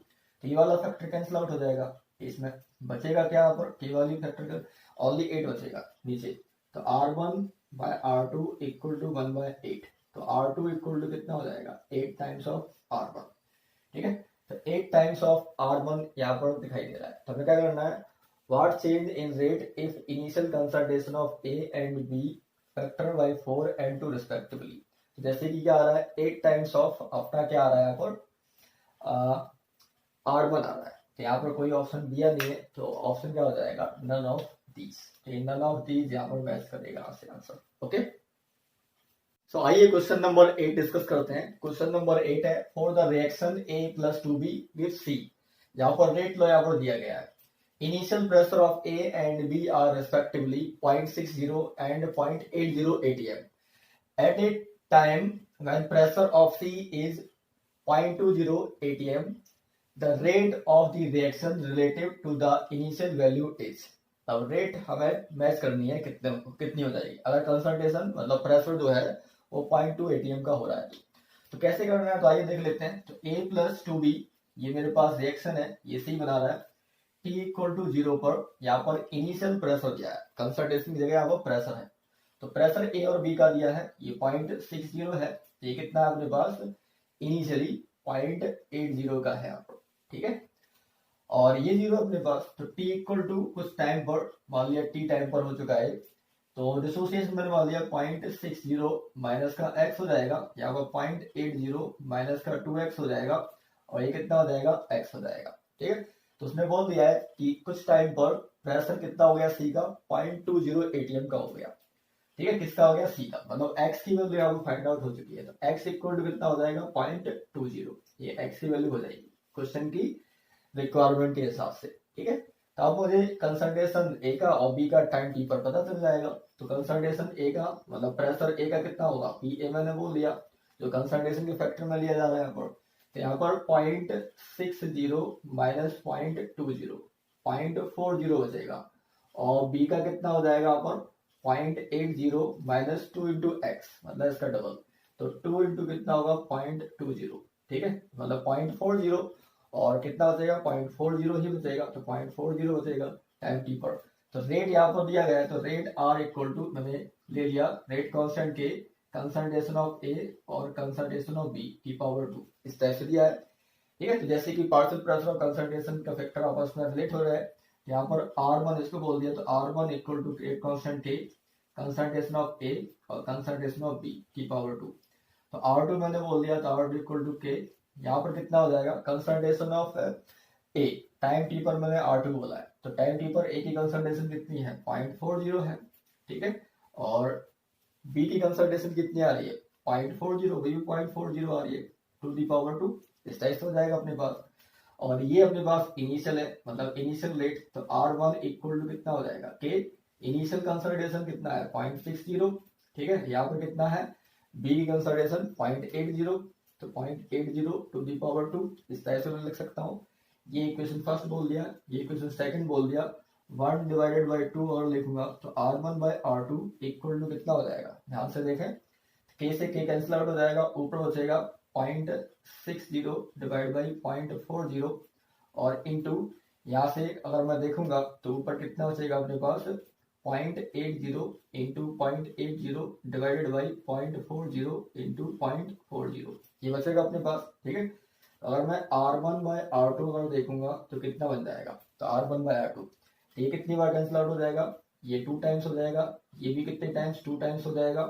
तो ये वाला फैक्टर कैंसिल आउट हो जाएगा, इसमें बचेगा क्या, यहाँ पर के वाली फैक्टर का ओनली 8 बचेगा नीचे. तो R1 by R2 equal to 1 bye 8, तो R2 इक्वल टू कितना हो जाएगा 8 टाइम्स ऑफ R1. ठीक है, तो 8 टाइम्स ऑफ R1 यहाँ पर दिखाई दे रहा है. तो हमें क्या करना है, what change in rate if initial concentration of A and B factor by 4 and 2 respectively. जैसे कि क्या आ रहा है 8 टाइम्स ऑफ अपना क्या आ रहा है यहाँ पर R1 आ रहा है, तो यहाँ पर कोई ऑप्शन दिया नहीं है, तो ऑप्शन क्या हो जाएगा none of these. None of these यहाँ पर मैच करेगा आपसे आंसर. ओके, सो आइए क्वेश्चन नंबर 8 डिस्कस करते हैं. क्वेश्चन नंबर 8 है, for the reaction A plus 2B with C. यहाँ पर रेट लो यहाँ पर दिया गया है. Initial pressure of A and B are respectively 0.60 and 0.80 atm. At a time when pressure of C is 0.20 atm, the rate of the reaction relative to the initial value is. अब rate हमें match करनी है, कितनी हो जाएगी, अगर concentration मतलब pressure जो है वो 0.2 atm का हो रहा है. तो कैसे करना है, तो आइए देख लेते हैं. तो A प्लस 2B ये मेरे पास रिएक्शन है, ये C बना रहा है. T इक्वल टू 0 पर यहाँ पर इनिशियल प्रेशर दिया है, कंसंट्रेशन की जगह यहाँ पर प्रेशर है. तो प्रेशर A और B का दिया है, ये 0.60 है, ये कितना है अपने पास इनिशियली 0.80 का है यहाँ पर. ठीक है, और ये 0 अपने पास, तो T इक्वल टू कुछ टाइम पर, मान लिया T टाइम पर हो चुका है, तो डिसोसिएशन मैंने मान लिया 0.60 माइनस का x हो जाएगा, यहाँ पर 0.80 माइनस का 2x हो जाएगा, और ये कितना हो जाएगा x हो जाएगा. ठीक है, तो उसने बोल दिया है कि कुछ टाइम पर प्रेशर कितना हो गया C का 0.20 atm का हो गया. ठीक है, किसका हो गया C का, मतलब x की वैल्यू यहाँ पर फाइंड आउट हो चुकी है, तो x इक्वल टू कितना हो जाएगा 0.20, ये x की वैल्यू हो जाएगी क्वेश्चन की रिक्वायरमेंट के हिसाब से. ठीक है, तो अब मुझे कंसंट्रेशन A का और B का टाइम T पर पता चल जाएगा. तो कंसंट्रेशन A का मतलब प्रेशर A का कितना होगा, PA मैंने बोल दिया, जो कंसंट्रेशन के फैक्टर में लिया जा रहा है यहाँ पर. तो यहाँ पर 0.60 माइनस 0.20 0.40 बचेगा, और B का कितना हो जाएगा यहाँ पर 0.80 माइनस 2 इंटू एक्स मतलब इसका डबल, तो 2 इंटू कितना होगा 0.20. ठीक है, मतलब 0.40 और कितना बचेगा 0.40 ही बचेगा, तो 0.40 बचेगा टाइम T पर. तो रेट यहाँ पर दिया गया है, तो रेट R इक्वल टू मैंने ले लिया rate constant k concentration of A और कंसंट्रेशन ऑफ B की पावर 2, इस टाइप से दिया है. ठीक है, तो जैसे कि पार्शियल प्रेशर और कंसंट्रेशन का फैक्टर आपस में रिलेट हो रहा है, यहाँ पर R1 इसको बोल दिया, तो R1 equal to rate constant k concentration of A और कंसंट्रेशन ऑफ B की पावर 2. तो R2 मैंने बोल दिया तो R2 इक्वल टू के, यहाँ पर कितना हो जाएगा concentration of A, time T पर मैंने R2 बोला है, तो टाइम टी पर ए की कंसंट्रेशन कितनी है 0.40 है, ठीक है, और बी की कंसंट्रेशन कितनी आ रही है 0.40, बी 0.40 आ रही है, टू दी पावर 2, इस टाइप से हो जाएगा अपने पास। और ये अपने पास इनिशियल है, मतलब इनिशियल रेट, तो R1 इक्वल टू कितना हो जाएगा के, इनिशियल कंसंट्रेशन कितना है 0.60, ठीक है, यहाँ पर कितना है बी की कंसंट्रेशन 0.80, तो 0.80 टू दी पावर 2, इस तरह से मैं लिख सकता हूँ। ये इक्वेशन फर्स्ट बोल दिया, ये इक्वेशन सेकंड बोल दिया, 1 डिवाइडेड बाई 2 और लिखूंगा, तो R1 by R2 equal to कितना हो जाएगा, ध्यान से देखें, के से के कैंसिल आउट हो जाएगा, ऊपर बचेगा 0.60 डिवाइड बाई 0.40, और इंटू यहाँ से अगर मैं देखूंगा तो ऊपर कितना बचेगा अपने पास 0.80 इंटू 0.80 डिवाइडेड बाई 0.40 इंटू 0.40, ये बचेगा अपने पास, ठीक है। अगर मैं R1 बाय R2 अगर देखूंगा तो कितना बन जाएगा, तो R1 बाय R2, ये कितनी बार कैंसिल आउट हो जाएगा, ये 2 टाइम्स हो जाएगा, ये भी कितने टाइम्स 2 टाइम्स हो जाएगा,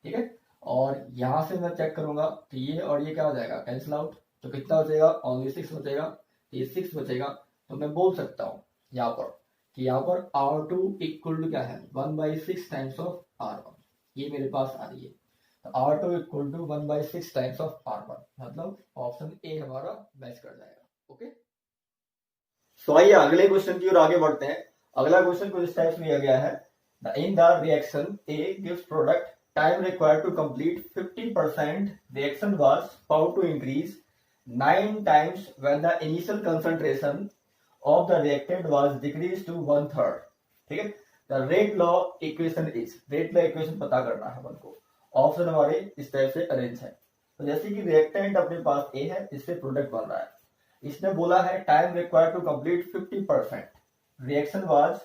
ठीक है। और यहाँ से मैं चेक करूंगा तो ये और ये क्या हो जाएगा कैंसिल आउट, तो कितना बचेगा ओनली 6 बचेगा, ये 6 बचेगा, तो मैं बोल सकता हूँ यहाँ पर कि यहाँ पर R2 इक्वल टू क्या है 1/6 टाइम्स ऑफ R1, ये मेरे पास आ रही है, तो R2 equal to 1/6 times of R1, मतलब ऑप्शन ए हमारा मैच कर जाएगा। ओके, तो आइए अगले क्वेश्चन की ओर आगे बढ़ते हैं। अगला क्वेश्चन कुछ इस टाइप से लिया गया है, इन the reaction A gives product time required to complete 50% reaction was found to increase 9 times when the initial concentration of the reactant was decreased to 1/3, ठीक है। the rate law equation is, rate law equation पता करना है अपन को, option हमारे इस तरह से अरेंज है। तो जैसे कि रिएक्टेंट अपने पास ए है, इससे प्रोडक्ट बन रहा है, इसने बोला है time required to complete 50%, reaction was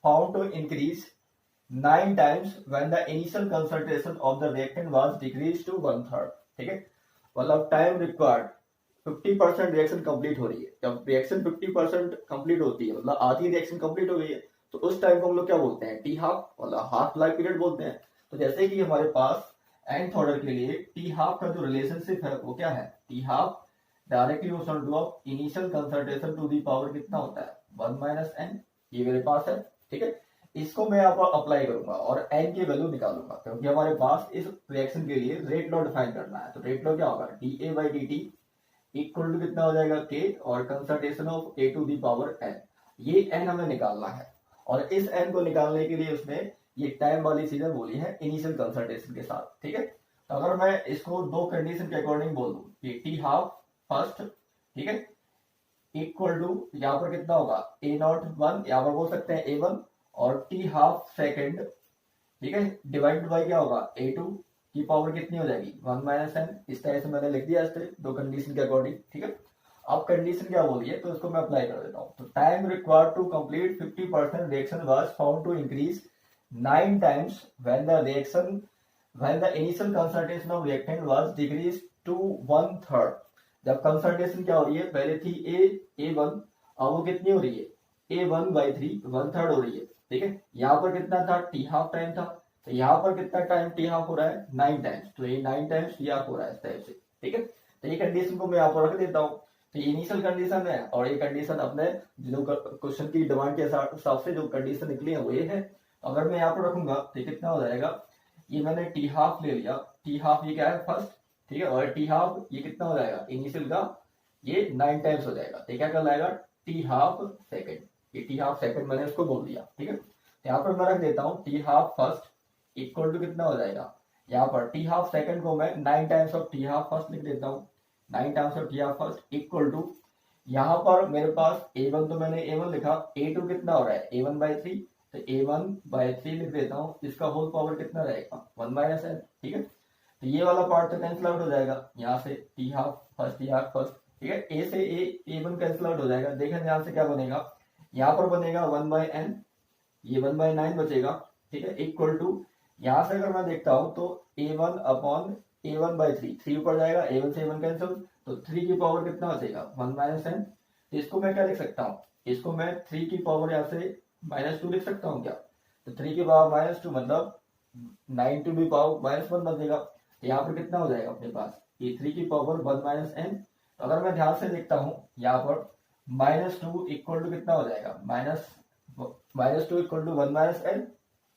found to increase 9 times when the initial concentration of the reactant was decreased to 1/3, ठीक है, मतलब टाइम रिक्वायर्ड 50% रिएक्शन कंप्लीट हो रही है, जब रिएक्शन 50% कंप्लीट होती है मतलब आधी रिएक्शन कंप्लीट हो गई है, तो उस टाइम को हम लोग क्या बोलते हैं टी हाफ, मतलब हाफ लाइफ पीरियड बोलते हैं। तो जैसे कि हमारे पास nth ऑर्डर के लिए टी हाफ का जो रिलेशनशिप है वो क्या है, T half directly proportional to of initial concentration to the power कितना होता है 1 - n, ये मेरे पास है, ठीक है। इसको मैं यहाँ पर अप्लाई करूंगा और n की वैल्यू निकालूंगा, क्योंकि हमारे पास इस रिएक्शन के लिए रेट लॉ डिफाइन करना है, तो रेट लॉ क्या होगा dA/dt इक्वल टू कितना हो जाएगा k, और concentration of a to the power n, ये n हमें निकालना है, और इस n को निकालने के लिए उसने ये टाइम वाली चीजें बोली है इनिशियल कंसंट्रेशन के साथ, ठीक है। तो अगर मैं इसको दो कंडीशन के अकॉर्डिंग बोल दूं कि टी हाफ फर्स्ट, ठीक है, इक्वल टू यहाँ पर कितना होगा A01, यहाँ पर बोल सकते हैं A1, और टी हाफ सेकेंड, ठीक है, डिवाइडेड बाई क्या होगा A2 की पावर कितनी हो जाएगी 1 - n, इस तरह से मैंने लिख दिया इस दो कंडीशन के अकॉर्डिंग, ठीक है। अब कंडीशन क्या बोली है तो इसको मैं अप्लाई कर देता हूँ, तो time required to complete 50% reaction was found to increase 9 times when the initial concentration of reactant was decrease to 1/3, जब कंसंट्रेशन क्या हो रही है पहले थी A1, अब वो कितनी हो रही है A1/3, 1/3 हो रही है, ठीक है। यहाँ पर कितना था टी हाफ टाइम था, तो यहाँ पर कितना टाइम टी हाफ हो रहा है 9 टाइम्स, तो ये 9 टाइम्स टी हाफ हो रहा है इस टाइप से, ठीक है। तो ये कंडीशन को मैं यहाँ पर रख देता हूँ, तो ये इनिशियल कंडीशन है, और ये कंडीशन अपने जो क्वेश्चन की डिमांड के हिसाब से जो कंडीशन निकली है वो ये है। अगर मैं यहाँ पर रखूंगा तो कितना हो जाएगा, ये मैंने टी हाफ ले लिया, टी हाफ ये क्या है फर्स्ट, ठीक है, और टी हाफ ये कितना हो जाएगा इनिशियल का ये 9 टाइम्स हो जाएगा, तो क्या कहलाएगा टी हाफ सेकेंड, ये टी हाफ सेकेंड मैंने इसको बोल दिया, ठीक है। यहाँ पर मैं रख देता हूँ T half first equal to कितना हो जाएगा, यहाँ पर टी हाफ सेकेंड को मैं 9 times of T half first लिख देता हूँ, 9 times of T half first equal to, यहाँ पर मेरे पास A1 तो मैंने A1 लिखा, A2 कितना हो रहा है A1/3, तो A1/3 लिख देता हूँ, इसका होल पावर कितना रहेगा 1 - n, ठीक है। तो ये वाला पार्ट तो कैंसिल आउट हो जाएगा, यहाँ से टी हाफ फर्स्ट, ठीक है, ए से A1 कैंसिल आउट हो जाएगा, देखें यहाँ से क्या बनेगा, यहाँ पर बनेगा 1/n, ये 1/9 बचेगा, ठीक है, इक्वल टू, यहाँ से अगर मैं देखता हूँ तो A1/A1/3, 3 ऊपर जाएगा, A1 से A1 कैंसिल, तो 3 की पावर कितना बचेगा 1 - n, तो इसको मैं क्या लिख सकता हूँ, इसको मैं 3 की पावर यहाँ से -2 लिख सकता हूँ क्या, तो 3 की पावर -2 मतलब 9 टू दी पावर -1 बचेगा। यहाँ पर कितना हो जाएगा अपने पास, ये 3 की पावर 1 माइनस एन। तो अगर मैं ध्यान से देखता हूँ यहाँ पर -2 इक्वल टू कितना हो जाएगा, -2 equal to 1 minus n.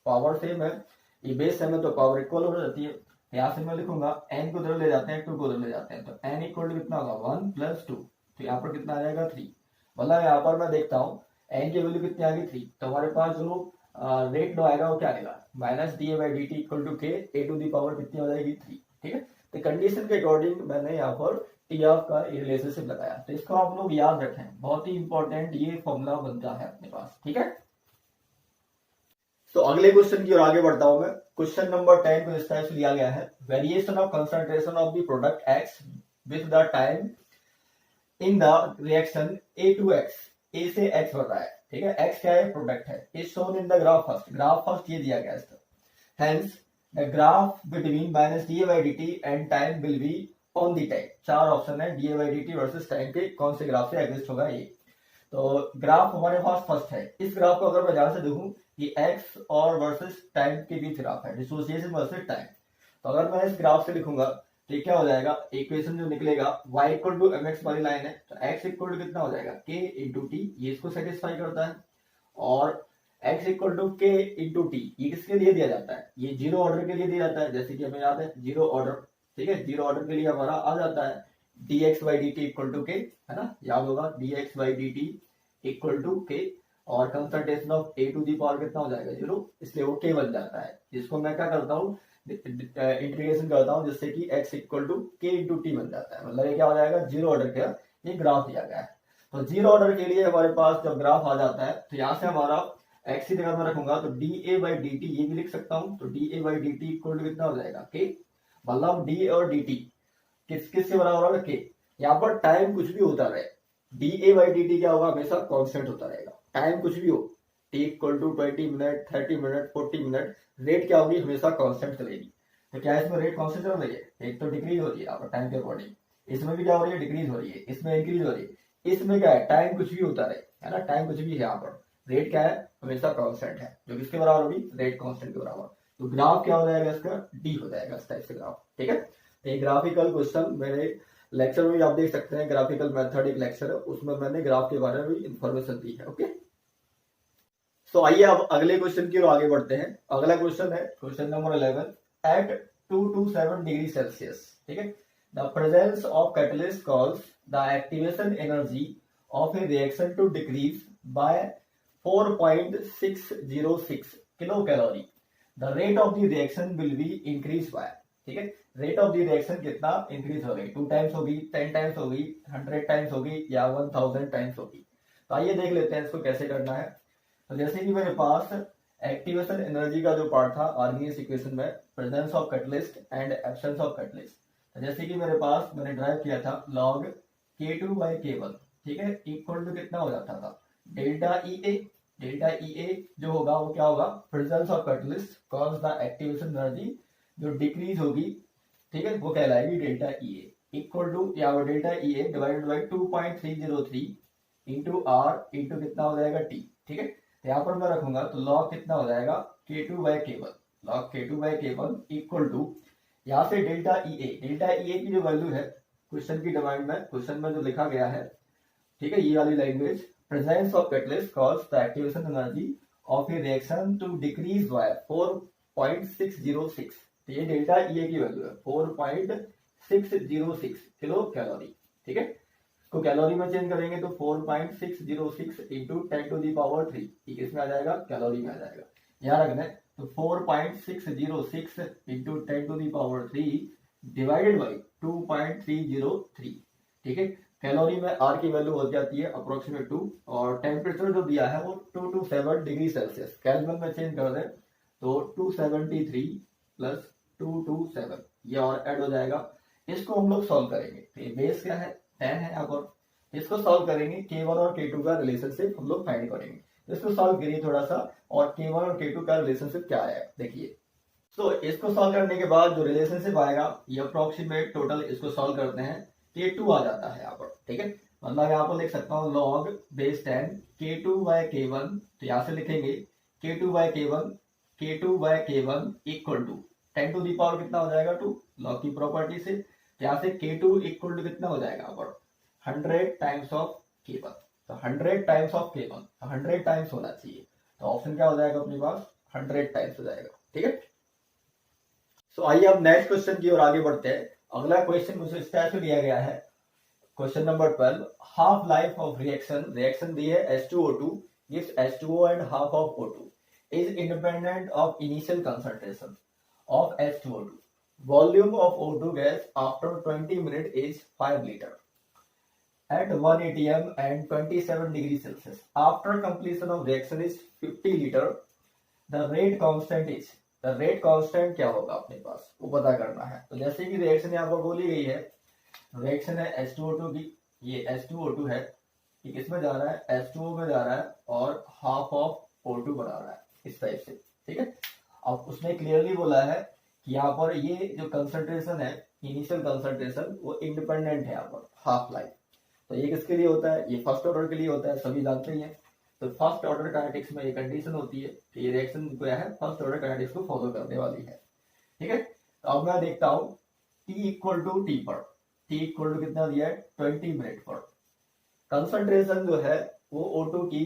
Power same है, ये बेस सेम है तो पावर इक्वल हो जाती है। यहाँ से मैं लिखूंगा एन को उधर ले जाते हैं, 2 को उधर ले जाते हैं, तो एन इक्वल टू कितना होगा 1 + 2। तो यहाँ पर कितना आ जाएगा 3। मतलब यहाँ पर मैं देखता हूँ एन की वैल्यू कितनी आ गई 3। तो हमारे पास जो रेट लो आएगा वो क्या आएगा, -da/dt इक्वल टू के ए टू दी पावर कितनी हो जाएगी 3। ठीक है, तो कंडीशन के अकॉर्डिंग मैंने यहाँ पर टी ऑफ का रिलेशनशिप लगाया। तो इसको आप लोग याद रखें, बहुत ही इंपॉर्टेंट ये फॉर्मूला बनता है अपने पास। ठीक है, तो अगले क्वेश्चन की ओर आगे बढ़ता हूं मैं। क्वेश्चन नंबर 10 को इस टाइप से लिया गया है, variation of concentration of the product X with the time in the reaction A to X. A से एक्स बढ़ रहा है, ठीक है, एक्स क्या है, प्रोडक्ट है, is shown in the graph first. Graph first ये दिया गया है इसका। Hence the graph between -da/dt and time will be on the time. 4 option है, da/dt वर्सेस टाइम के कौन से ग्राफ से एग्जिस्ट होगा ये। तो ग्राफ हमारे पास फर्स्ट है। इस ग्राफ को अगर मैं ध्यान से देखूं कि एक्स और वर्सेस टाइम के बीच ग्राफ है, डिसोसिएशन वर्सेस टाइम। तो अगर मैं इस ग्राफ से लिखूंगा तो क्या हो जाएगा, इक्वेशन जो निकलेगा y इक्वल टू mx वाली लाइन है, तो x इक्वल टू कितना हो जाएगा k इंटू टी, ये इसको सेटिस्फाई करता है। और x equal to k into T, ये किसके लिए दिया जाता है, ये जीरो ऑर्डर के लिए दिया जाता है, जैसे कि हमें याद है जीरो ऑर्डर। ठीक है, जीरो ऑर्डर के लिए हमारा आ जाता है dx/dt इक्वल टू k, है ना, याद होगा dx/dt इक्वल टू k। और concentration of A to the power कितना हो जाएगा 0, इसलिए वो k बन जाता है। जिसको मैं क्या करता हूँ, इंटीग्रेशन करता हूँ जिससे कि x equal to k into T बन जाता है। मतलब ये क्या हो जाएगा, जीरो ऑर्डर का ये ग्राफ दिया गया है। तो जीरो ऑर्डर के लिए हमारे पास जब ग्राफ आ जाता है तो यहाँ से हमारा x की जगह में रखूंगा तो da/dt ये भी लिख सकता हूँ। तो da/dt इक्वल टू कितना हो जाएगा k। मतलब d और dt किसके बराबर होगा, k। यहाँ पर टाइम कुछ भी होता रहे, da/dt क्या होगा, हमेशा कांस्टेंट होता रहेगा। टाइम कुछ भी हो, t equal to 20 minute, 30 minute, 40 minute, rate क्या होगी, हमेशा कांस्टेंट चलेगी। तो क्या इसमें रेट कांस्टेंट चल रही है, एक तो डिक्रीज हो रही है आपका टाइम के अकॉर्डिंग, इसमें भी क्या हो रही है, डिक्रीज हो रही है, इसमें इंक्रीज हो रही है। इसमें क्या है, टाइम कुछ भी होता रहे, है ना, टाइम कुछ भी है, यहाँ पर रेट क्या है, हमेशा कांस्टेंट है, जो किसके बराबर होगी, रेट कांस्टेंट के बराबर। तो ग्राफ क्या हो जाएगा इसका, डी हो जाएगा इस टाइप से ग्राफ। ठीक है, तो ये ग्राफिकल क्वेश्चन मेरे लेक्चर में भी आप देख सकते हैं, ग्राफिकल मेथड एक लेक्चर है, उसमें मैंने ग्राफ के बारे में भी इंफॉर्मेशन दी है। ओके, तो आइए अब अगले क्वेश्चन की ओर आगे बढ़ते हैं। अगला क्वेश्चन है question number 11, at 2 to 7 degree Celsius. ठीक है, the presence of catalyst calls the activation energy of a reaction to decrease by 4.606 kilo calorie. The rate of the reaction will be increase by. ठीक है, rate of the reaction कितना increase हो गई, 2 times होगी, 10 times होगी, 100 times होगी, या 1000 times होगी। तो आइए देख लेते हैं इसको कैसे करना है। तो जैसे कि मेरे पास एक्टिवेशन एनर्जी का जो पार्ट था आर्गेनियस इक्वेशन में, presence of catalyst and absence of catalyst, तो जैसे कि मेरे पास मैंने ड्राइव किया था log k2/k1, ठीक है, इक्वल टू कितना हो जाता था, डेल्टा ई ए। डेल्टा ई ए जो होगा वो क्या होगा, presence of catalyst cause the activation energy जो डिक्रीज होगी, ठीक है, वो कहलाएगी delta E A, equal to या delta E A divided by 2.303 into R into कितना हो जाएगा टी। ठीक है, तो यहाँ पर मैं रखूंगा तो लॉग कितना हो जाएगा k2/k1, log k2/k1 equal to यहाँ से डेल्टा ई ए। डेल्टा ई ए की जो वैल्यू है क्वेश्चन की डिमांड में, क्वेश्चन में जो लिखा गया है, ठीक है, ये वाली language, presence of catalyst cause the activation energy of a reaction to decrease by 4.606। तो ये डेल्टा ई ए की वैल्यू है 4.606 किलो कैलोरी। ठीक है, तो कैलोरी में चेंज करेंगे तो 4.606 इंटू 10 टू दी पावर 3, इसमें आ जाएगा, कैलोरी में आ जाएगा, यहाँ रखना है। तो 4.606 into 10 to the power 3 divided by 2.303। ठीक है, कैलोरी में आर की वैल्यू हो जाती है अप्रोक्सीमेट 2, और टेम्परेचर जो दिया है वो 2 to 7 डिग्री सेल्सियस। केल्विन में चेंज कर दें तो 273 प्लस 2 to 7 ये और ऐड हो जाएगा। इसको हम लोग सॉल्व करेंगे, बेस क्या है 10 है यहाँ पर, इसको सॉल्व करेंगे, k1 और k2 का रिलेशनशिप हम लोग फाइंड करेंगे। इसको सॉल्व करिए थोड़ा सा, और k1 और k2 का रिलेशनशिप क्या है देखिए। तो इसको सॉल्व करने के बाद जो रिलेशनशिप आएगा ये अप्रोक्सीमेट टोटल, इसको सॉल्व करते हैं k2 आ जाता है यहाँ पर। ठीक है, मतलब यहाँ पर लिख सकता हूँ log बेस 10 k2/k1, तो यहाँ से लिखेंगे k2/k1 equal to 10 to the power कितना हो जाएगा 2, लॉ की प्रॉपर्टी से। यहाँ से K2 इक्वल टू कितना हो जाएगा यहाँ पर 100 टाइम्स ऑफ K1। तो 100 टाइम्स ऑफ K1 तो 100 टाइम्स होना चाहिए, तो ऑप्शन क्या हो जाएगा अपने पास 100 टाइम्स हो जाएगा। ठीक है, सो आइए अब नेक्स्ट क्वेश्चन की ओर आगे बढ़ते हैं। अगला क्वेश्चन मुझे इस टाइप से दिया गया है, question number 12, half life of reaction दी है H2O2 gives H2O and half of O2 is independent of initial concentration of H2O2. Volume of O2 gas after 20 minutes is 5 liter at 1 atm and 27 degrees Celsius. After completion of reaction is 50 liter. The rate constant क्या होगा अपने पास वो पता करना है। तो जैसे कि रिएक्शन यहाँ पर बोली गई है, रिएक्शन है H2O2 की, ये H2O2 है, ये किसमें जा रहा है H2O में जा रहा है और हाफ ऑफ O2 बना रहा है इस टाइप से। ठीक है, अब उसने क्लियरली बोला है कि यहाँ पर ये जो कंसंट्रेशन है, इनिशियल कंसंट्रेशन, वो इंडिपेंडेंट है यहाँ पर हाफ लाइफ। तो ये किसके लिए होता है, ये फर्स्ट ऑर्डर के लिए होता है, सभी जानते ही हैं। तो फर्स्ट ऑर्डर काइनेटिक्स में ये कंडीशन होती है कि ये रिएक्शन क्या है फर्स्ट ऑर्डर काइनेटिक्स को फॉलो करने वाली है। ठीक है, तो अब मैं देखता हूँ T इक्वल टू टी पर, T इक्वल टू कितना दिया है 20 मिनट पर। कंसंट्रेशन जो है वो O2 की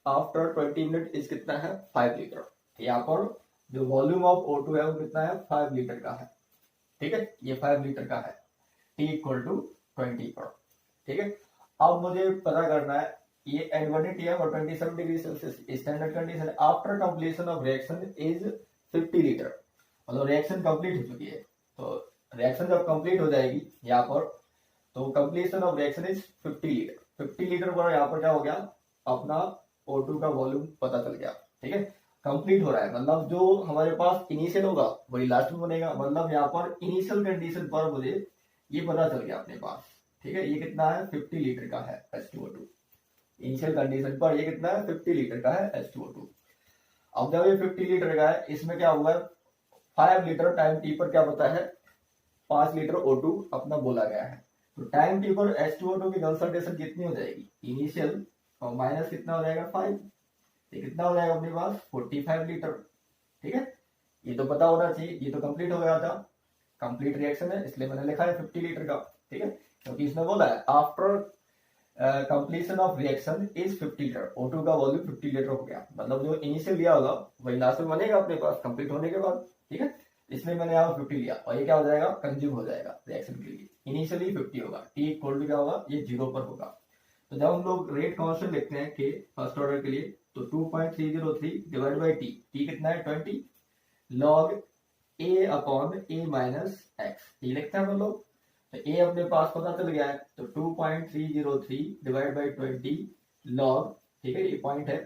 आफ्टर 20 मिनट इस कितना है 5 लीटर। यहाँ पर जो वॉल्यूम ऑफ O2 है वो कितना है 5 लीटर का है। ठीक है, ये 5 लीटर का है, T इक्वल टू 20 पर। ठीक है, अब मुझे पता करना है ये एट 1 atm और 27 डिग्री सेल्सियस स्टैंडर्ड कंडीशन है। After completion of reaction is 50 litre, मतलब रिएक्शन कंप्लीट हो चुकी है। तो रिएक्शन जब कंप्लीट हो जाएगी यहाँ पर, तो completion of reaction is 50 litre. 50 litre पर यहाँ पर क्या हो गया, अपना O2 का वॉल्यूम पता चल गया। ठीक है, कंप्लीट हो रहा है, मतलब जो हमारे पास इनिशियल होगा वही लास्ट में बनेगा। मतलब यहाँ पर इनिशियल कंडीशन पर मुझे ये पता चल गया अपने पास। ठीक है, ये कितना है 50 लीटर का है H2O2। इनिशियल कंडीशन पर ये कितना है 50 लीटर का है H2O2। अब जब ये 50 लीटर का है, इसमें क्या हुआ 5 लीटर टाइम टी पर क्या पता है 5 लीटर O2 अपना बोला गया है। तो टाइम टी पर H2O2 की कंसंट्रेशन कितनी हो जाएगी, इनिशियल और माइनस कितना हो जाएगा 5, ये कितना हो जाएगा अपने पास 45 लीटर। ठीक है, ये तो पता होना चाहिए, ये तो कंप्लीट हो गया था, कंप्लीट रिएक्शन है इसलिए मैंने लिखा है 50 लीटर का। ठीक है, क्योंकि इसमें बोला है after completion of reaction is 50 litre, O2 का वॉल्यूम 50 लीटर हो गया। मतलब जो इनिशियल लिया होगा वही लास्ट में बनेगा अपने पास कंप्लीट होने के बाद। ठीक है, इसलिए मैंने यहाँ 50 लिया और ये क्या हो जाएगा कंज्यूम हो जाएगा रिएक्शन के लिए। इनिशियली 50 होगा, T इक्वल टू क्या होगा ये 0 पर होगा। तो जब हम लोग रेट कांस्टेंट लिखते हैं के फर्स्ट ऑर्डर के लिए, तो 2.303 डिवाइड बाई T, T कितना है 20 log A upon A minus x, ये लिखते हैं हम लोग। तो A अपने पास पता चल गया है, तो 2.303 डिवाइड बाई 20 लॉग, ठीक है ये पॉइंट है,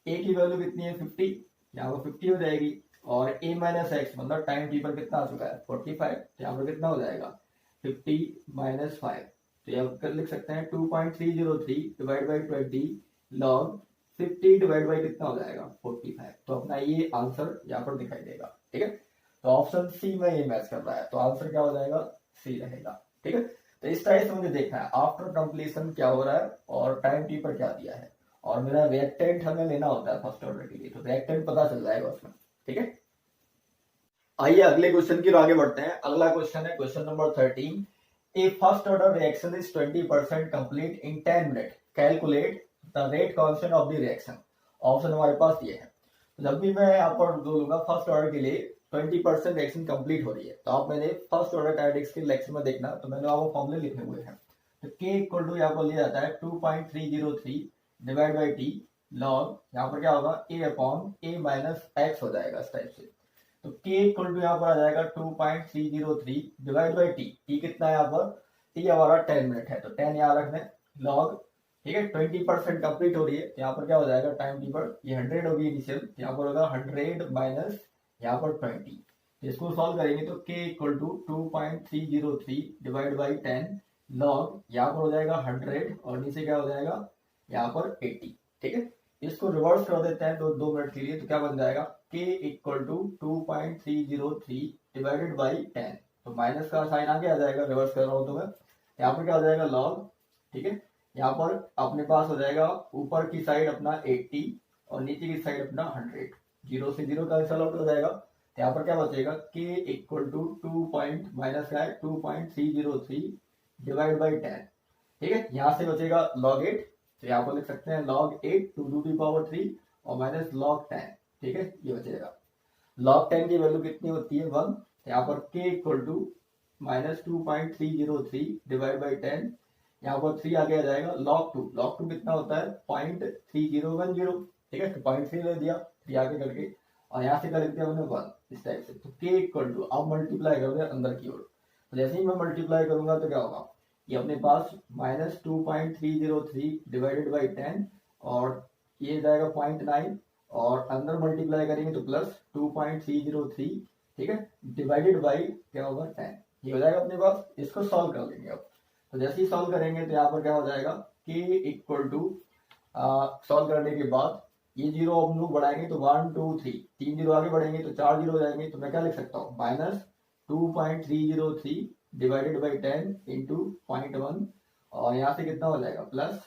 A की वैल्यू कितनी है 50, यहाँ पर 50 हो जाएगी, और A माइनस एक्स मतलब टाइम टी पर कितना आ चुका है 45, तो यहाँ पर कितना हो जाएगा 50 माइनस 5, तो यहाँ पर लिख सकते हैं 2.303 divide by 20 log 50 divide by कितना हो जाएगा 45। तो अपना ये आंसर यहाँ पर दिखाई देगा। ठीक है, तो ऑप्शन सी में ये मैच कर रहा है, तो आंसर क्या हो जाएगा सी रहेगा। ठीक है, तो इस टाइप से मुझे देखना है आफ्टर कंप्लीशन क्या हो रहा है और टाइम टी पर क्या दिया है, और मेरा रिएक्टेंट हमें लेना होता है फर्स्ट ऑर्डर के लिए, तो रिएक्टेंट पता चल जाएगा उसमें। ठीक है, आइए अगले क्वेश्चन की ओर आगे बढ़ते हैं। अगला क्वेश्चन है question number 13, A first order reaction is 20% complete in 10 minute, calculate the rate constant of the reaction. Option हमारे पास ये है। तो जब भी मैं यहाँ पर जो लूंगा फर्स्ट ऑर्डर के लिए 20% रिएक्शन कंप्लीट हो रही है, तो आप मैंने फर्स्ट ऑर्डर काइनेटिक्स के लेक्चर में देखना, तो मैंने आपको फॉर्मूले लिखे हुए हैं। तो K इक्वल टू यहाँ पर लिया जाता है 2.303 डिवाइड बाई टी लॉग, यहाँ पर क्या होगा A upon A minus x हो जाएगा इस टाइप से। तो K इक्वल टू यहाँ पर आ जाएगा 2.303 डिवाइड बाई टी, टी कितना है यहाँ पर, टी हमारा 10 मिनट है, तो 10 यहाँ रख दें लॉग, ठीक है 20% कंप्लीट हो रही है, तो यहाँ पर क्या हो जाएगा टाइम टी पर ये 100 होगी इनिशियल, तो यहाँ पर होगा 100 माइनस यहाँ पर 20, इसको सॉल्व करेंगे तो K equal to 2.303 divide by 10 log, यहाँ पर हो जाएगा 100 और नीचे क्या हो जाएगा यहाँ पर 80। ठीक है, इसको रिवर्स कर देते हैं 2 मिनट के लिए, तो क्या बन जाएगा K equal to 2.303 divided by 10, तो माइनस का साइन आगे आ जाएगा, रिवर्स कर रहा हूँ तो मैं, यहाँ पर क्या हो जाएगा लॉग, ठीक है यहाँ पर अपने पास हो जाएगा ऊपर की साइड अपना 80 और नीचे की साइड अपना 100, 0 से 0 कैंसल आउट हो जाएगा, तो यहाँ पर क्या बचेगा k equal to 2 point minus क्या है 2.303 डिवाइड बाई 10। ठीक है, यहाँ से बचेगा log 8, तो यहाँ पर लिख सकते हैं log 8 टू दी पावर 3 और माइनस log 10। ठीक है, ये बचेगा। log 10 की वैल्यू कितनी होती है 1, तो यहाँ पर k equal to minus 2.303 divide by 10, यहाँ पर 3 आगे आ जाएगा log 2 कितना होता है 0.3010। ठीक है, तो 0.3 ले दिया 3 आगे करके, और यहाँ से कर दिया मैंने 1 इस टाइप से। तो k इक्वल टू अब मल्टीप्लाई कर दिया अंदर की ओर, तो जैसे ही मैं मल्टीप्लाई करूंगा तो क्या होगा, ये अपने पास माइनस 2.303 डिवाइडेड बाई 10 और ये जाएगा 0.9, और अंदर मल्टीप्लाई करेंगे तो प्लस 2.303। ठीक है, डिवाइडेड बाई क्या होगा 10, ये हो जाएगा अपने पास। इसको सॉल्व कर लेंगे अब, तो जैसे ही सॉल्व करेंगे तो यहाँ पर क्या हो जाएगा k इक्वल टू सॉल्व करने के बाद ये जीरो हम लोग बढ़ाएंगे तो 1 2 3, 3 जीरो आगे बढ़ेंगे तो 4 जीरो हो जाएंगे, तो मैं क्या लिख सकता हूँ माइनस 2.303 डिवाइडेड बाई 10 इंटू 0.1, और यहाँ से कितना हो जाएगा प्लस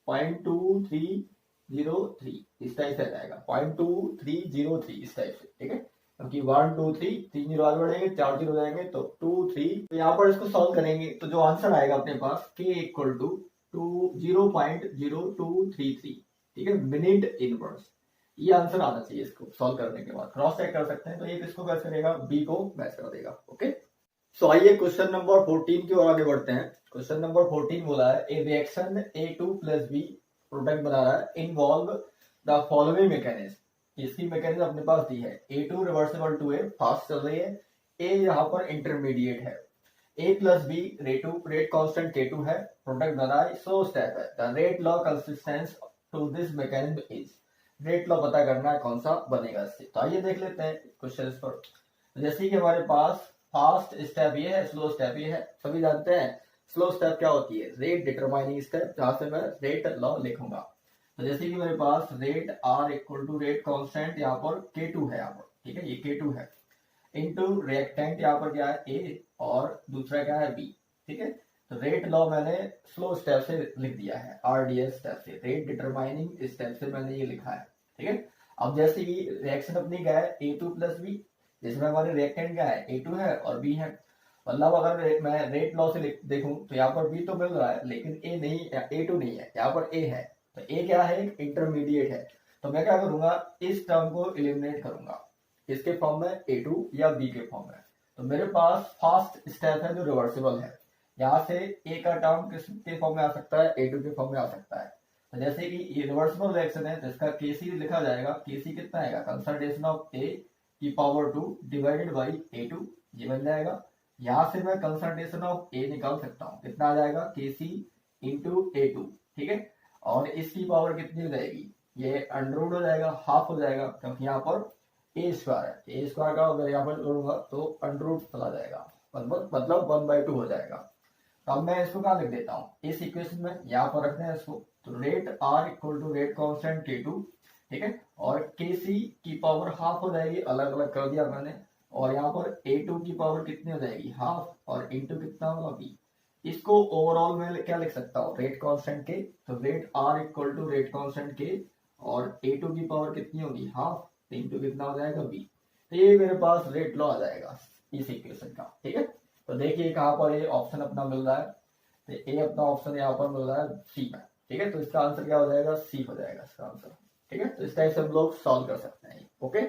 0.2303 इस टाइप से आ जाएगा 0.2303 इस टाइप से। ठीक है, क्योंकि 1 2 3 3 जीरो आगे बढ़ेंगे 4 जीरो जाएंगे तो 2 3, तो यहाँ पर इसको सॉल्व करेंगे तो जो आंसर आएगा अपने पास k इक्वल टू 0.0233। ठीक है, मिनट इनवर्स, ये आंसर आना चाहिए इसको सॉल्व करने के बाद। क्रॉस चेक कर सकते हैं, तो ये किसको मैच करेगा b को मैच कर देगा। ओके, सो आइए क्वेश्चन नंबर 14 की ओर आगे बढ़ते हैं। क्वेश्चन नंबर 14 बोला है ए reaction A2 plus B product बना रहा है इन्वॉल्व द फॉलोइंग मैकेनिज्म। इसकी मैकेनिज्म अपने पास दी है A2 reversible to A, fast चल रही है, A यहाँ पर इंटरमीडिएट है, A plus B rate constant K2 है, प्रोडक्ट बना है, स्लो स्टेप है, the rate law consistence to this mechanism is. Rate law पता करना है कौन सा बनेगा इससे। तो आइए देख लेते हैं क्वेश्चन पर। जैसे कि हमारे पास फास्ट स्टेप ये है, स्लो स्टेप ये है, सभी जानते हैं स्लो स्टेप क्या होती है रेट डिटरमाइनिंग स्टेप, जहां से मैं रेट लॉ लिखूंगा। तो जैसे कि मेरे पास rate R equal to rate constant यहाँ पर K2 है यहाँ पर। ठीक है, ये K2 है इनटू रिएक्टेंट यहाँ पर क्या है A और दूसरा क्या है B। ठीक है, तो रेट लॉ मैंने स्लो स्टेप से लिख दिया है, RDS स्टेप से, रेट डिटरमाइनिंग स्टेप से मैंने ये लिखा है। ठीक है, अब जैसे कि रिएक्शन अपनी क्या है A2 प्लस B, जिसमें हमारे रिएक्टेंट क्या है A2 है और B है। मतलब अगर मैं रेट लॉ से देखूं तो यहाँ पर B तो मिल रहा है लेकिन A नहीं, A2 नहीं है, यहाँ पर A है। तो A क्या है, इंटरमीडिएट है, तो मैं क्या करूंगा इस टर्म को एलिमिनेट करूंगा, किसके फॉर्म में A2 या B के फॉर्म में। तो मेरे पास फर्स्ट स्टेप है जो रिवर्सिबल है, यहाँ से A का टर्म किसके फॉर्म में आ सकता है, A2 के फॉर्म में आ सकता है। तो जैसे कि ये रिवर्सिबल रिएक्शन है जिसका Kc लिखा जाएगा, Kc कितना आएगा कंसंट्रेशन ऑफ A की पावर 2 डिवाइडेड बाई A2, ये बन जाएगा। यहाँ से मैं कंसंट्रेशन ऑफ A निकाल सकता हूँ, कितना आ जाएगा Kc इंटू A2। ठीक है, और इसकी पावर कितनी हो जाएगी, ये अंडररूट हो जाएगा, हाफ हो जाएगा, क्योंकि यहाँ पर A स्क्वायर है, A स्क्वायर का अगर यहाँ पर जोड़ूंगा तो अंडररूट चला जाएगा, मतलब 1/2 हो जाएगा। तो अब मैं इसको कहाँ लिख देता हूँ इस इक्वेशन में, यहाँ पर रखते हैं इसको। तो rate R equal to rate constant K2। ठीक है, और Kc की पावर हाफ हो जाएगी, अलग अलग कर दिया मैंने, और यहाँ पर A2 की पावर कितनी हो जाएगी हाफ, और इंटू कितना होगा B। इसको ओवरऑल में क्या लिख सकता हूँ रेट कांस्टेंट के, तो rate R equal to rate constant k और A2 की पावर कितनी होगी हाफ, इंटू कितना हो जाएगा B। तो ये मेरे पास रेट लॉ आ जाएगा इस इक्वेशन का। ठीक है, तो देखिए कहाँ पर ये ऑप्शन अपना मिल रहा है, तो ए अपना ऑप्शन यहाँ पर मिल रहा है सी में। ठीक है, तो इसका आंसर क्या हो जाएगा सी हो जाएगा इसका आंसर। ठीक है, तो इस टाइप से हम लोग सॉल्व कर सकते हैं। ओके,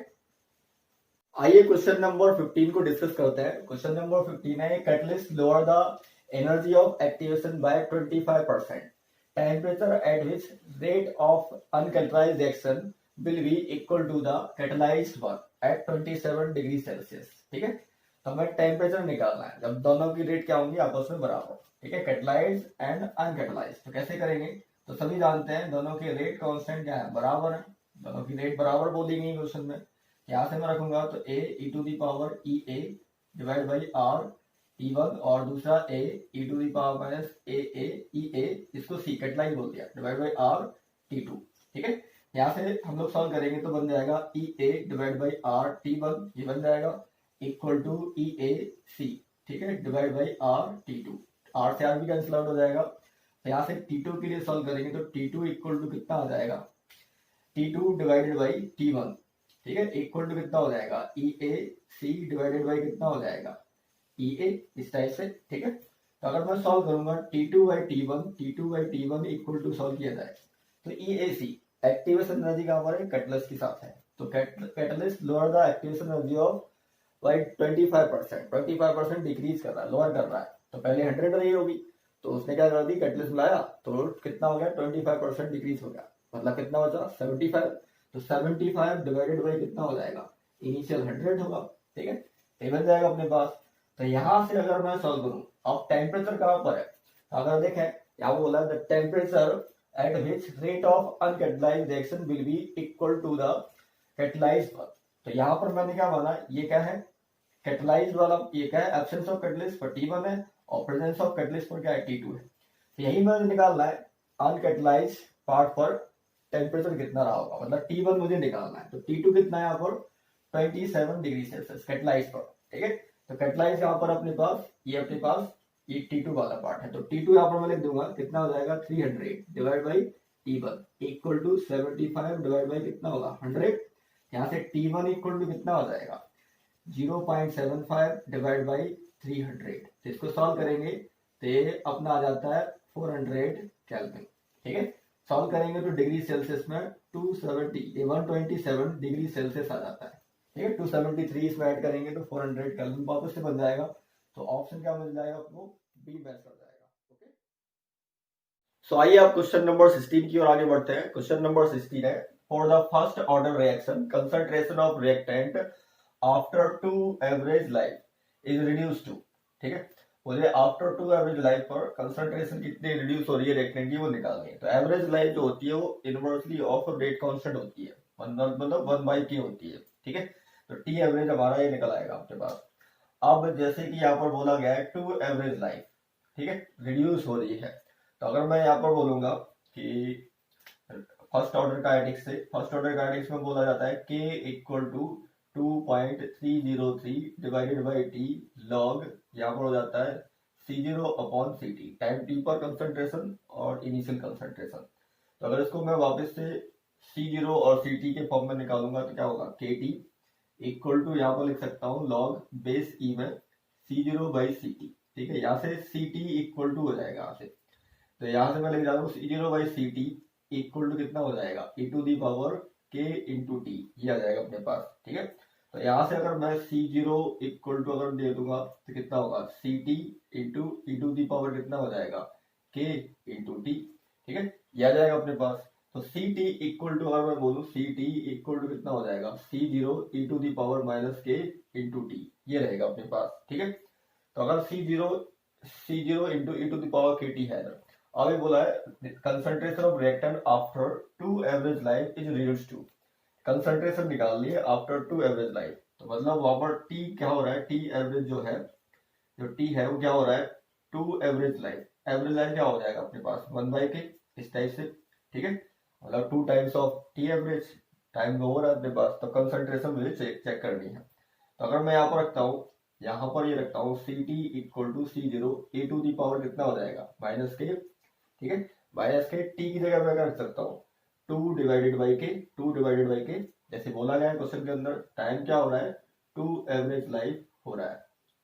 आइए क्वेश्चन नंबर 15 को डिस्कस करते हैं। क्वेश्चन नंबर 15 है catalyst lower the energy of activation by 25%, temperature at which rate of uncatalysed reaction will be equal to the catalysed one at 27 degree Celsius. ठीक है, तो हमें टेम्परेचर निकालना है जब दोनों की रेट क्या होंगी आपस में बराबर। ठीक है, कैटलाइज्ड एंड अनकैटलाइज्ड, तो कैसे करेंगे, तो सभी जानते हैं दोनों के रेट कांस्टेंट क्या है बराबर है, दोनों की रेट बराबर बोली गई क्वेश्चन में। यहाँ से मैं रखूंगा तो a e to the power e a divide by r t1 और दूसरा a e to the power minus a a e a, इसको c कैटलाइज बोल दिया, डिवाइड बाई r t2। ठीक है, यहाँ से हम लोग सॉल्व करेंगे तो बन जाएगा e a divide by r t1, ये बन जाएगा equal to e a c। ठीक है, divide by r t2, r से r भी कैंसिल आउट हो जाएगा। तो यहाँ से t2 के लिए सॉल्व करेंगे तो t2 इक्वल टू कितना आ जाएगा T2 डिवाइडेड बाई T1, ठीक है, इक्वल टू कितना हो जाएगा ई ए सी डिवाइडेड बाई कितना हो जाएगा ई ए, इस टाइप से। ठीक है, तो अगर मैं सॉल्व करूंगा T2/T1 इक्वल टू सॉल्व किया जाए तो ई ए सी एक्टिवेशन एनर्जी कहाँ पर है, कैटलिस्ट के साथ है, तो catalyst lower the activation energy of by 25% decrease कर रहा है, लोअर कर रहा है। तो पहले 100 रही होगी, तो उसने क्या कर दी, कैटलिस्ट मिलाया तो कितना हो गया 25% डिक्रीज हो गया, मतलब कितना बचा 75। तो 75 डिवाइडेड बाई कितना हो जाएगा, इनिशियल 100 होगा। ठीक है, ये बन जाएगा अपने पास। तो यहां से अगर मैं सॉल्व करूं, अब टेम्परेचर कहां पर है, अगर देखें यहाँ बोला the temperature at which rate of uncatalysed reaction will be equal to the catalysed one. तो यहाँ पर मैंने क्या माना, ये क्या है कैटलाइज्ड वाला, ये क्या है एब्सेंस ऑफ कैटलिस्ट पर T1 है और प्रेजेंस ऑफ कैटलिस्ट पर क्या है T2 है। तो यही मैंने निकालना है अनकैटलाइज्ड पार्ट पर टेम्परेचर कितना रहा होगा, मतलब T1 मुझे निकालना है। तो T2 कितना है यहाँ पर 27 डिग्री सेल्सियस कैटलाइज पर। ठीक है, तो कैटलाइज यहाँ पर अपने पास ये T2 वाला पार्ट है, तो T2 यहाँ पर मैं लिख दूंगा कितना हो जाएगा 300 divide by T1 equal to 75 divide by कितना होगा 100। यहाँ से T1 इक्वल टू कितना हो जाएगा 0.75 डिवाइड बाई 300। तो इसको सॉल्व करेंगे तो ये अपना आ जाता है 400 केल्विन। ठीक है, सॉल्व करेंगे तो डिग्री सेल्सियस में 127 डिग्री सेल्सियस आ जाता है। ठीक है, 273 इसमें ऐड करेंगे तो 400 केल्विन वापस से बन जाएगा। तो ऑप्शन क्या मिल जाएगा आपको, बी बेस्ट हो जाएगा। ओके, सो आइए आप क्वेश्चन नंबर 16 की ओर आगे बढ़ते हैं। क्वेश्चन नंबर 16 है, for the first order reaction concentration of reactant after 2 average life is reduce to. ठीक है, मुझे आफ्टर 2 एवरेज लाइफ पर कंसंट्रेशन कितनी रिड्यूस हो रही है रिएक्टेंट की वो निकालनी है। तो एवरेज लाइफ जो होती है वो इनवर्सली ऑफ रेट कांस्टेंट होती है, मतलब 1/k होती है। ठीक है, तो टी एवरेज हमारा ये निकल आएगा आपके पास। अब जैसे कि यहाँ पर बोला गया है 2 एवरेज लाइफ, ठीक है, रिड्यूस हो रही है, तो अगर मैं यहाँ पर बोलूंगा कि फर्स्ट ऑर्डर काइनेटिक्स में बोला जाता है k equal to 2.303 divided by T log, यहाँ पर हो जाता है C0 upon Ct, time t पर कंसंट्रेशन और इनिशियल कंसंट्रेशन। तो अगर इसको मैं वापस से C0 और Ct के फॉर्म में निकालूंगा तो क्या होगा Kt इक्वल टू, यहाँ पर लिख सकता हूँ लॉग बेस ई में C0 बाई Ct। ठीक है, यहाँ से Ct इक्वल टू हो जाएगा यहाँ से, तो यहाँ से मैं लिख जाता हूँ C0 by Ct equal to कितना हो जाएगा e to the power k into T, ये आ जाएगा अपने पास। ठीक है, तो यहाँ से अगर मैं C0 इक्वल टू अगर दे दूंगा तो कितना होगा Ct into e to the power कितना हो जाएगा k इंटू टी। ठीक है, ये आ जाएगा अपने पास। तो Ct इक्वल टू अगर मैं बोलूँ Ct इक्वल टू कितना हो जाएगा C0 e to the power minus k into T, ये रहेगा अपने पास। ठीक है, तो अगर C0 इंटू e to the power k T है, अभी बोला है concentration of reactant after 2 average life is reduced to, concentration निकाल लिए आफ्टर 2 एवरेज लाइफ, तो मतलब वहां पर टी क्या हो रहा है, टी एवरेज जो टी है वो क्या हो रहा है 2 एवरेज लाइफ क्या हो जाएगा अपने पास 1/k, इस टाइप से। ठीक है, मतलब 2 times of T average, time हो रहा है अपने पास, तो कंसंट्रेशन मुझे चेक करनी है। तो अगर मैं यहाँ पर रखता हूँ, यहाँ पर ये रखता हूँ Ct equal to C0 e to the power कितना हो जाएगा माइनस के। ठीक है, माइनस के टी की जगह मैं क्या रख सकता हूँ 2 डिवाइडेड बाई के, जैसे बोला गया है क्वेश्चन के अंदर, टाइम क्या हो रहा है 2 एवरेज लाइफ हो रहा है।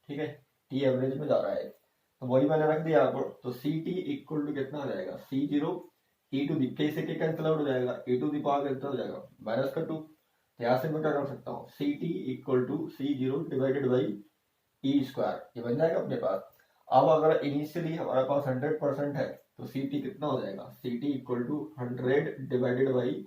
ठीक है, टी एवरेज में जा रहा है, तो वही मैंने रख दिया यहाँ पर। तो Ct इक्वल टू कितना हो जाएगा C0 e टू दी के से के कैंसिल आउट हो जाएगा, e to the power cancel हो जाएगा माइनस का 2। तो यहाँ से मैं क्या कर सकता हूँ Ct equal to C0 divided by e square, ये बन जाएगा अपने पास। अब अगर इनिशियली हमारे पास 100% है तो Ct कितना हो जाएगा Ct equal to 100 divided by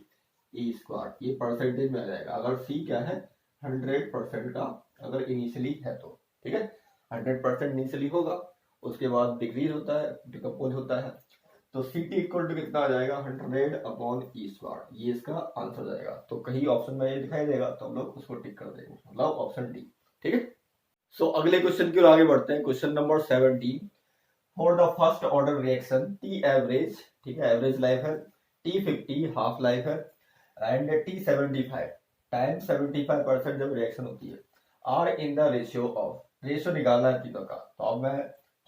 e square, ये परसेंटेज में आ जाएगा। अगर C क्या है 100% का अगर इनिशियली है तो। ठीक है, 100% इनिशियली होगा, उसके बाद डिक्रीज होता है, डिकम्पोज होता है, तो Ct इक्वल टू कितना आ जाएगा 100 अपॉन ई स्क्वायर, ये इसका आंसर जाएगा। तो कहीं ऑप्शन में ये दिखाई देगा तो हम लोग उसको टिक कर देंगे, मतलब ऑप्शन डी। ठीक है, सो अगले क्वेश्चन की ओर आगे बढ़ते हैं। Question number 17, for the first order reaction T average, ठीक है एवरेज लाइफ है, T50 हाफ लाइफ है, एंड T75 टाइम 75% जब रिएक्शन होती है, are in the ratio of, ratio निकालना है तीनों का। तो अब मैं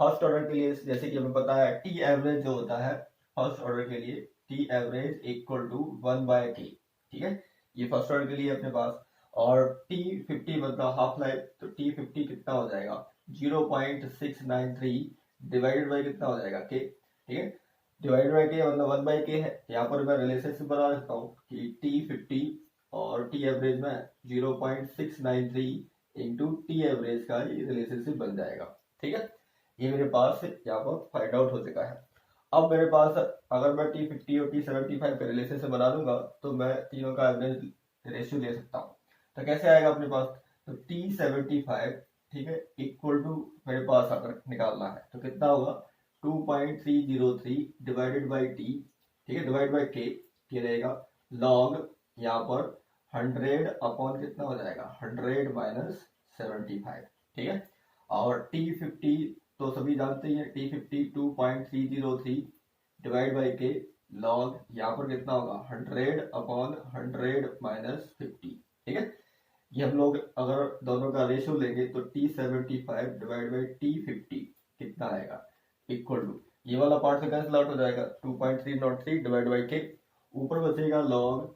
फर्स्ट ऑर्डर के लिए, जैसे कि हमें पता है टी एवरेज जो होता है फर्स्ट ऑर्डर के लिए T average equal to 1/k। ठीक है, ये फर्स्ट ऑर्डर के लिए अपने पास। और T50 मतलब हाफ लाइफ, तो T50 कितना हो जाएगा 0.693 डिवाइडेड बाई कितना हो जाएगा के, ठीक है, डिवाइडेड बाई के मतलब 1/k है। यहाँ पर मैं रिलेशनशिप बना सकता हूँ कि T50 और T एवरेज में 0.693 इंटू टी एवरेज का ये रिलेशनशिप बन जाएगा, ठीक है। ये मेरे पास यहाँ पर फाइंड आउट हो चुका है। अब मेरे पास अगर मैं T50 और T75 का रिलेशनशिप बना दूंगा तो मैं तीनों का एवरेज रेशियो ले सकता हूँ। तो कैसे आएगा अपने पास, तो T75, ठीक है, इक्वल टू मेरे पास अगर निकालना है तो कितना होगा 2.303 डिवाइडेड बाई टी, ठीक है, डिवाइड बाई के रहेगा लॉग यहाँ पर 100 अपॉन कितना हो जाएगा 100 माइनस 75, ठीक है। और T50 तो सभी जानते ही हैं, T50 2.303 डिवाइड बाई के लॉग यहाँ पर कितना होगा 100 अपॉन 100 माइनस 50, ठीक है। ये हम लोग अगर दोनों का रेशियो लेंगे तो T75 डिवाइड बाई T50 कितना आएगा इक्वल टू, ये वाला पार्ट से कैंसिल आउट हो जाएगा 2.303 डिवाइड बाई के, ऊपर बचेगा लॉग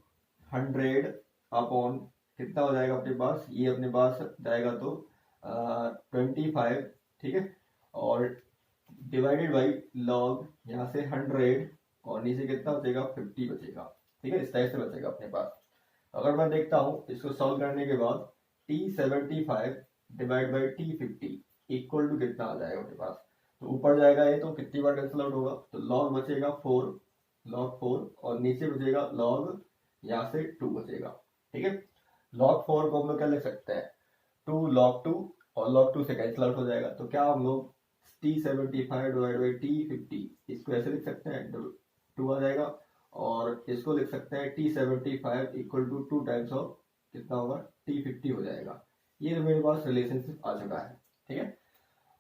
100 अपॉन कितना हो जाएगा अपने पास, ये अपने पास जाएगा तो 25, ठीक है, और डिवाइडेड बाई लॉग यहाँ से 100 और नीचे कितना बचेगा 50 बचेगा, ठीक है, इस टाइप से बचेगा अपने पास। अगर मैं देखता हूँ इसको सॉल्व करने के बाद T75 divide by T50 equal to कितना आ जाएगा अपने पास, तो ऊपर जाएगा ये तो कितनी बार कैंसिल आउट होगा, तो लॉग बचेगा 4, लॉग 4 और नीचे बचेगा लॉग यहाँ से 2 बचेगा, ठीक है। लॉग 4 को हम लोग क्या लिख सकते हैं 2 log 2 और log 2 से कैंसिल आउट हो जाएगा, तो क्या हम लोग T75 डिवाइड बाई T50 इसको ऐसे लिख सकते हैं 2 आ जाएगा, और इसको लिख सकते हैं T75 equal to 2 times of कितना होगा T50 हो जाएगा। ये मेरे पास रिलेशनशिप आ चुका है, ठीक है।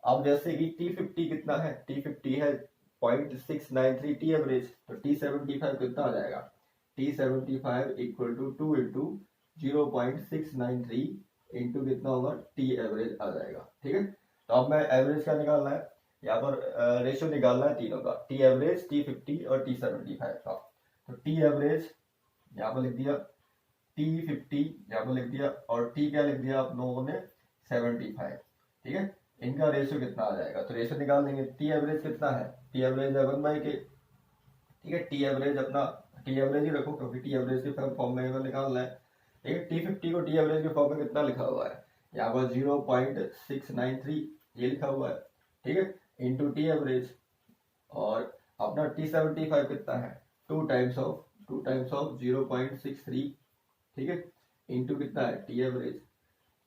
अब जैसे कि T50 कितना है, T50 है 0.693 टी एवरेज, तो T75 कितना आ जाएगा T75 equal to 2 into 0.693 into कितना होगा टी एवरेज आ जाएगा, ठीक है। तो अब मैं एवरेज का निकालना है, यहाँ पर रेशियो निकालना है तीनों का, टी एवरेज T50 और T75 का। तो टी एवरेज यहाँ पर लिख दिया, T50 यहाँ पर लिख दिया, और टी क्या लिख दिया आप लोगों ने 75, ठीक है। इनका रेशियो कितना आ जाएगा, तो रेशियो निकाल लेंगे। टी एवरेज कितना है, टी एवरेज है 1/k, ठीक है। टी एवरेज अपना टी एवरेज ही रखो क्योंकि टी एवरेज के फॉर्म में निकालना है, ठीक है। T50 को टी एवरेज के फॉर्म में कितना लिखा हुआ है, यहाँ पर 0.693 ये लिखा हुआ है, ठीक है, इंटू टी एवरेज, और अपना T75 कितना है 2 टाइम्स ऑफ 0.63, ठीक है, इंटू कितना है टी एवरेज,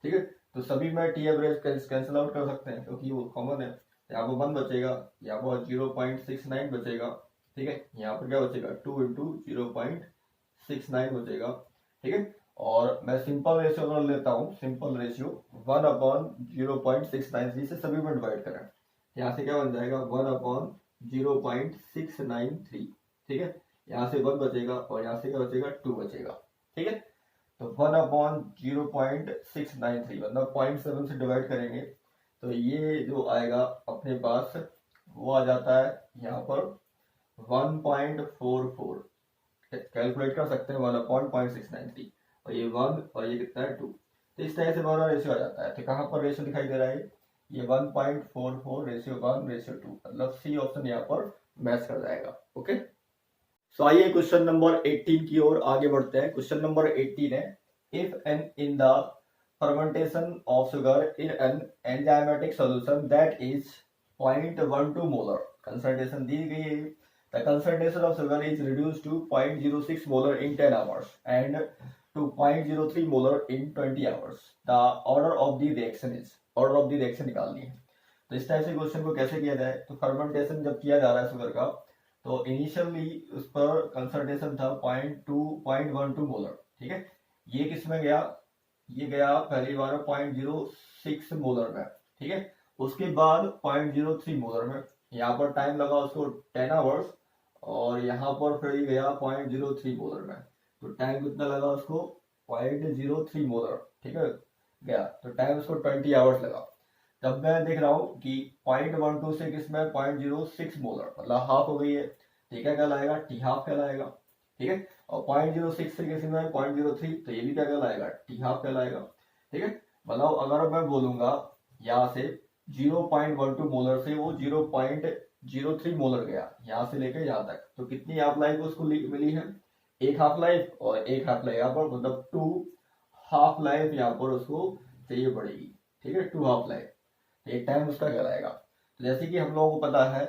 ठीक है। तो सभी में टी एवरेज कैंसिल आउट कर सकते हैं क्योंकि वो कॉमन है, यहाँ पर 1 बचेगा, यहाँ पर 0.69 बचेगा, ठीक है, यहाँ पर क्या बचेगा 2 इंटू 0.69 बचेगा, ठीक है। और मैं सिंपल रेशियो अगर लेता हूँ, सिंपल रेशियो 1 अपॉन 0.693 से सभी में डिवाइड करें, यहाँ से क्या बन जाएगा 1 अपॉन 0.693, ठीक है, यहाँ से 1 बचेगा और यहाँ से क्या बचेगा 2 बचेगा, ठीक है। तो 1 अपॉन 0.693 मतलब 0.7 से डिवाइड करेंगे तो ये जो आएगा अपने पास वो आ जाता है यहाँ पर 1.44, कैलकुलेट कर सकते हैं 1 अपॉन 0.693, और ये 1 और ये कितना है 2, तो इस तरह से हमारा रेशियो आ जाता है। तो कहाँ पर रेशियो दिखाई दे रहा है, ये 1.44 रेशियो 1 रेशियो 2, मतलब सी ऑप्शन यहाँ पर मैच कर जाएगा, ओके। सो आइए क्वेश्चन नंबर 18 की ओर आगे बढ़ते हैं। क्वेश्चन नंबर 18 है, if an in the fermentation of sugar in an enzymatic solution that is 0.12 molar, concentration दी गई है, the concentration of sugar is reduced to 0.06 molar in 10 hours and to 0.03 molar in 20 hours. The order of the reaction is, order of the reaction निकालनी है। तो इस type से question को कैसे किया जाए, तो फर्मेंटेशन जब किया जा रहा है शुगर का, तो इनिशियली उस पर कंसंट्रेशन था 0.12 मोलर, ठीक है। ये किस में गया, ये गया पहली बार 0.06 मोलर में, ठीक है, उसके बाद 0.03 मोलर में, यहाँ पर टाइम लगा उसको 10 आवर्स, और यहाँ पर फिर गया 0.03 मोलर में, तो टाइम कितना लगा उसको 0.03 मोलर, ठीक है, गया, तो टाइम उसको 20 आवर्स लगा। जब मैं देख रहा हूँ कि 0.12 से किसमें 0.06 मोलर मतलब हाफ हो गई है, ठीक है, क्या लाएगा टी हाफ कहलाएगा, ठीक है। और 0.06 से किसी में 0.03, तो ये भी क्या कहलाएगा, टी हाफ कहलाएगा। ठीक है, मतलब अगर मैं बोलूंगा यहाँ से 0.12 मोलर से वो 0.03 मोलर गया, यहाँ से लेकर यहाँ तक, तो कितनी हाफ लाइफ उसको मिली है, एक हाफ लाइफ, और एक हाफ लाइफ यहाँ पर, मतलब 2 हाफ लाइफ यहाँ पर उसको चाहिए पड़ेगी। ठीक है, 2 हाफ लाइफ, एक टाइम उसका कहलाएगा। तो जैसे कि हम लोगों को पता है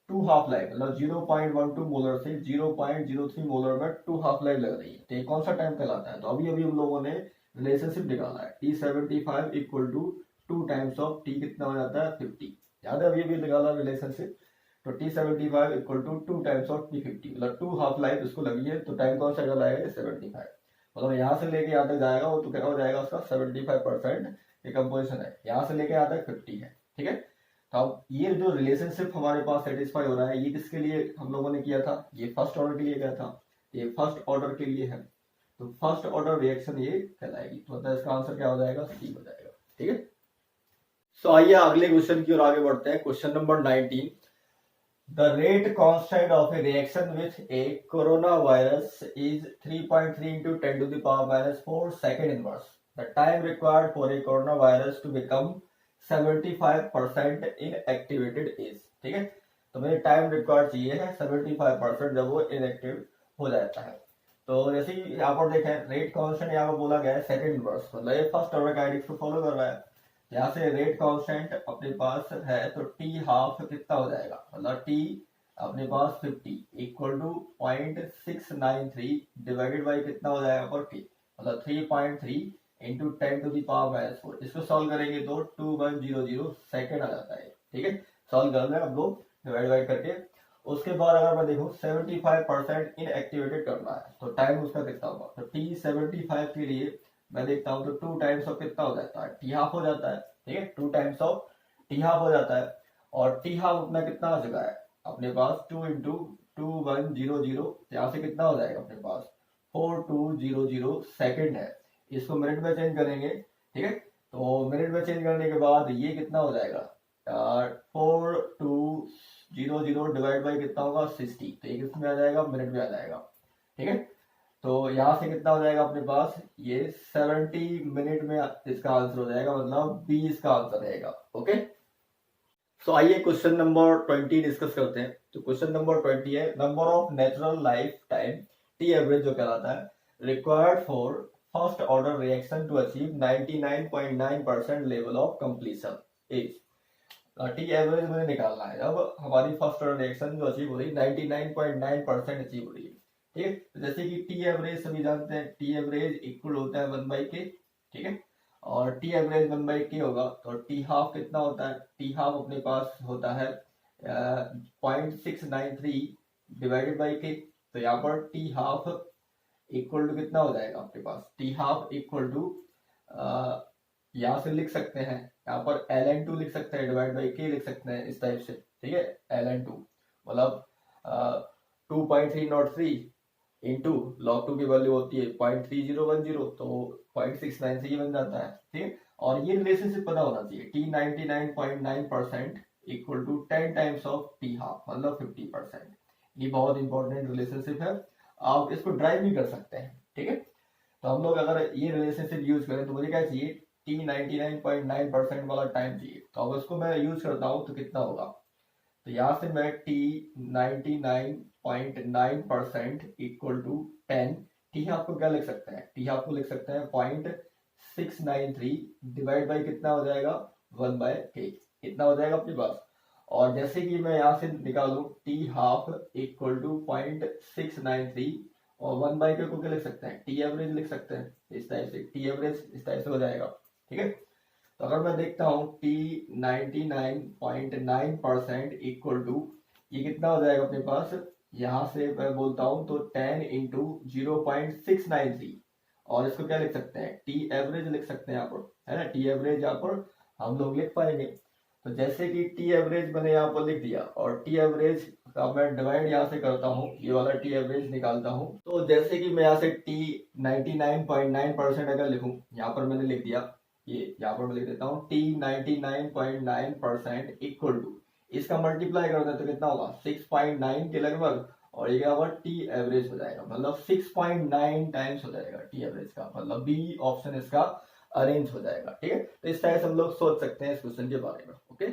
2 हाफ लाइफ मतलब 0.12 मोलर से 0.03 मोलर में 2 हाफ लाइफ लग रही है, तो ये कौन सा टाइम कहलाता है। तो अभी अभी हम लोगों ने रिलेशनशिप निकाला है, T75 equal to 2 times of T, कितना हो जाता है 50। याद है, अभी अभी निकाला रिलेशनशिप। तो T75 equal to 2 times of T50, मतलब 2 हाफ लाइफ उसको लगी है, तो टाइम कौन सा कहलाएगा 75। मतलब यहाँ से लेके यहाँ तक जाएगा वो, तो क्या हो जाएगा उसका 75% डिकम्पोजिशन है, यहाँ से लेके यहाँ तक 50 है। ठीक है, तो अब ये जो रिलेशनशिप हमारे पास सेटिस्फाई हो रहा है, ये किसके लिए हम लोगों ने किया था, ये फर्स्ट ऑर्डर के लिए किया था, ये फर्स्ट ऑर्डर के लिए है, तो फर्स्ट ऑर्डर रिएक्शन ये कहलाएगी। तो मतलब इसका आंसर क्या हो जाएगा, सी हो जाएगा। ठीक है, सो आइए अगले क्वेश्चन की ओर आगे बढ़ते हैं। Question number 19, the rate constant of a reaction with a coronavirus is 3.3 into 10 to the power minus 4 second inverse. The time required for a coronavirus to become 75% inactivated is, ठीक है, तो मुझे टाइम रिक्वायर्ड चाहिए है 75% जब वो inactive हो जाता है। तो जैसे यहाँ पर देखें रेट कांस्टेंट यहाँ पर बोला गया है सेकंड इनवर्स, मतलब ये फर्स्ट ऑर्डर काइनेटिक्स को फॉलो कर रहा है। यहाँ से रेट कांस्टेंट अपने पास है, तो टी हाफ कितना हो जाएगा, मतलब टी अपने पास 50 इक्वल टू 0.693 डिवाइडेड बाई कितना हो जाएगा पर टी, मतलब 3.3 into 10 to the power minus 4। इसको सॉल्व करेंगे तो 2100 सेकेंड आ जाता है। ठीक है, सॉल्व कर रहे हैं हम लोग डिवाइड बाई करके। उसके बाद अगर मैं देखूं 75% इनएक्टिवेटेड करना है, तो टाइम उसका कितना होगा, तो T75 के लिए मैं देखता हूं तो 2 टाइम्स ऑफ कितना हो जाता है, टी हाफ हो जाता है। ठीक है, 2 टाइम्स ऑफ टी हाफ हो जाता है, और टी हाफ अपना कितना आ चुका है अपने पास 2 इंटू 2100, यहाँ से कितना हो जाएगा अपने पास 4200 सेकेंड है। इसको मिनट में चेंज करेंगे। ठीक है, तो मिनट में चेंज करने के बाद ये कितना हो जाएगा 4200 डिवाइड बाई कितना होगा 60, तो ये किसमें आ जाएगा मिनट में आ जाएगा। ठीक है, तो यहाँ से कितना हो जाएगा अपने पास ये 70 मिनट में इसका आंसर हो जाएगा, मतलब 20 का आंसर रहेगा। ओके, सो आइए क्वेश्चन नंबर 20 डिस्कस करते हैं। तो क्वेश्चन नंबर 20 है number of natural life time T average जो कहलाता है required for first order reaction to achieve 99.9% level of completion is. T average मुझे निकालना है जब हमारी फर्स्ट ऑर्डर रिएक्शन जो अचीव हो रही है 99.9% अचीव हो रही है। ठीक है, तो जैसे कि टी एवरेज सभी जानते हैं, टी एवरेज इक्वल होता है 1/k। ठीक है, और टी एवरेज 1/k होगा, तो टी हाफ कितना होता है, टी हाफ अपने पास होता है 0.693 डिवाइडेड बाई के। तो यहाँ पर टी हाफ इक्वल टू कितना हो जाएगा अपने पास, टी हाफ इक्वल टू यहाँ से लिख सकते हैं, यहाँ पर ln2 लिख सकते हैं डिवाइड बाई के लिख सकते हैं इस टाइप से। ठीक है, ln2 मतलब 2.303 इंटू लॉग 2 की वैल्यू होती है 0.3010, तो 0.693 बन जाता है। ठीक है, और ये रिलेशनशिप पता होना चाहिए T99.9% equal to 10 times of T half मतलब 50%। ये बहुत इंपॉर्टेंट रिलेशनशिप है, आप इसको ड्राइव भी कर सकते हैं। ठीक है, तो हम लोग अगर ये रिलेशनशिप यूज करें तो मुझे क्या चाहिए T99.9% वाला टाइम चाहिए, तो अब उसको मैं यूज करता हूँ तो कितना होगा, तो यहाँ से मैं T99.9% equal to 10, T half को क्या लिख सकते हैं, टी हाफ को लिख सकते हैं 0.693 डिवाइड बाई कितना हो जाएगा 1/k, कितना हो जाएगा अपने पास। और जैसे कि मैं यहाँ से निकालू टी हाफ इक्वल टू 0.693 और 1/k को क्या लिख सकते हैं, टी एवरेज लिख सकते हैं इस टाइप से, टी एवरेज इस टाइप से हो जाएगा। ठीक है, तो अगर मैं देखता हूँ T99.9% इक्वल टू ये कितना हो जाएगा अपने पास, यहाँ से मैं बोलता हूँ तो 10 इंटू 0.693, और इसको क्या लिख सकते हैं टी एवरेज लिख सकते हैं यहाँ पर, है ना, टी एवरेज यहाँ पर हम लोग लिख पाएंगे। तो जैसे कि टी एवरेज मैंने यहाँ पर लिख दिया, और टी एवरेज का मैं डिवाइड यहाँ से करता हूँ, ये वाला टी एवरेज निकालता हूँ। तो जैसे कि मैं यहाँ से T99.9% अगर लिखूँ, यहाँ पर मैंने लिख दिया, ये यहाँ पर मैं लिख देता हूँ T99.9% इक्वल टू, इसका मल्टीप्लाई कर दें तो कितना होगा 6.9 के लगभग, और ये क्या होगा, टी एवरेज हो जाएगा, मतलब 6.9 टाइम्स हो जाएगा टी एवरेज का, मतलब बी ऑप्शन इसका अरेंज हो जाएगा। ठीक है, तो इस तरह से हम लोग सोच सकते हैं इस क्वेश्चन के बारे में। ओके,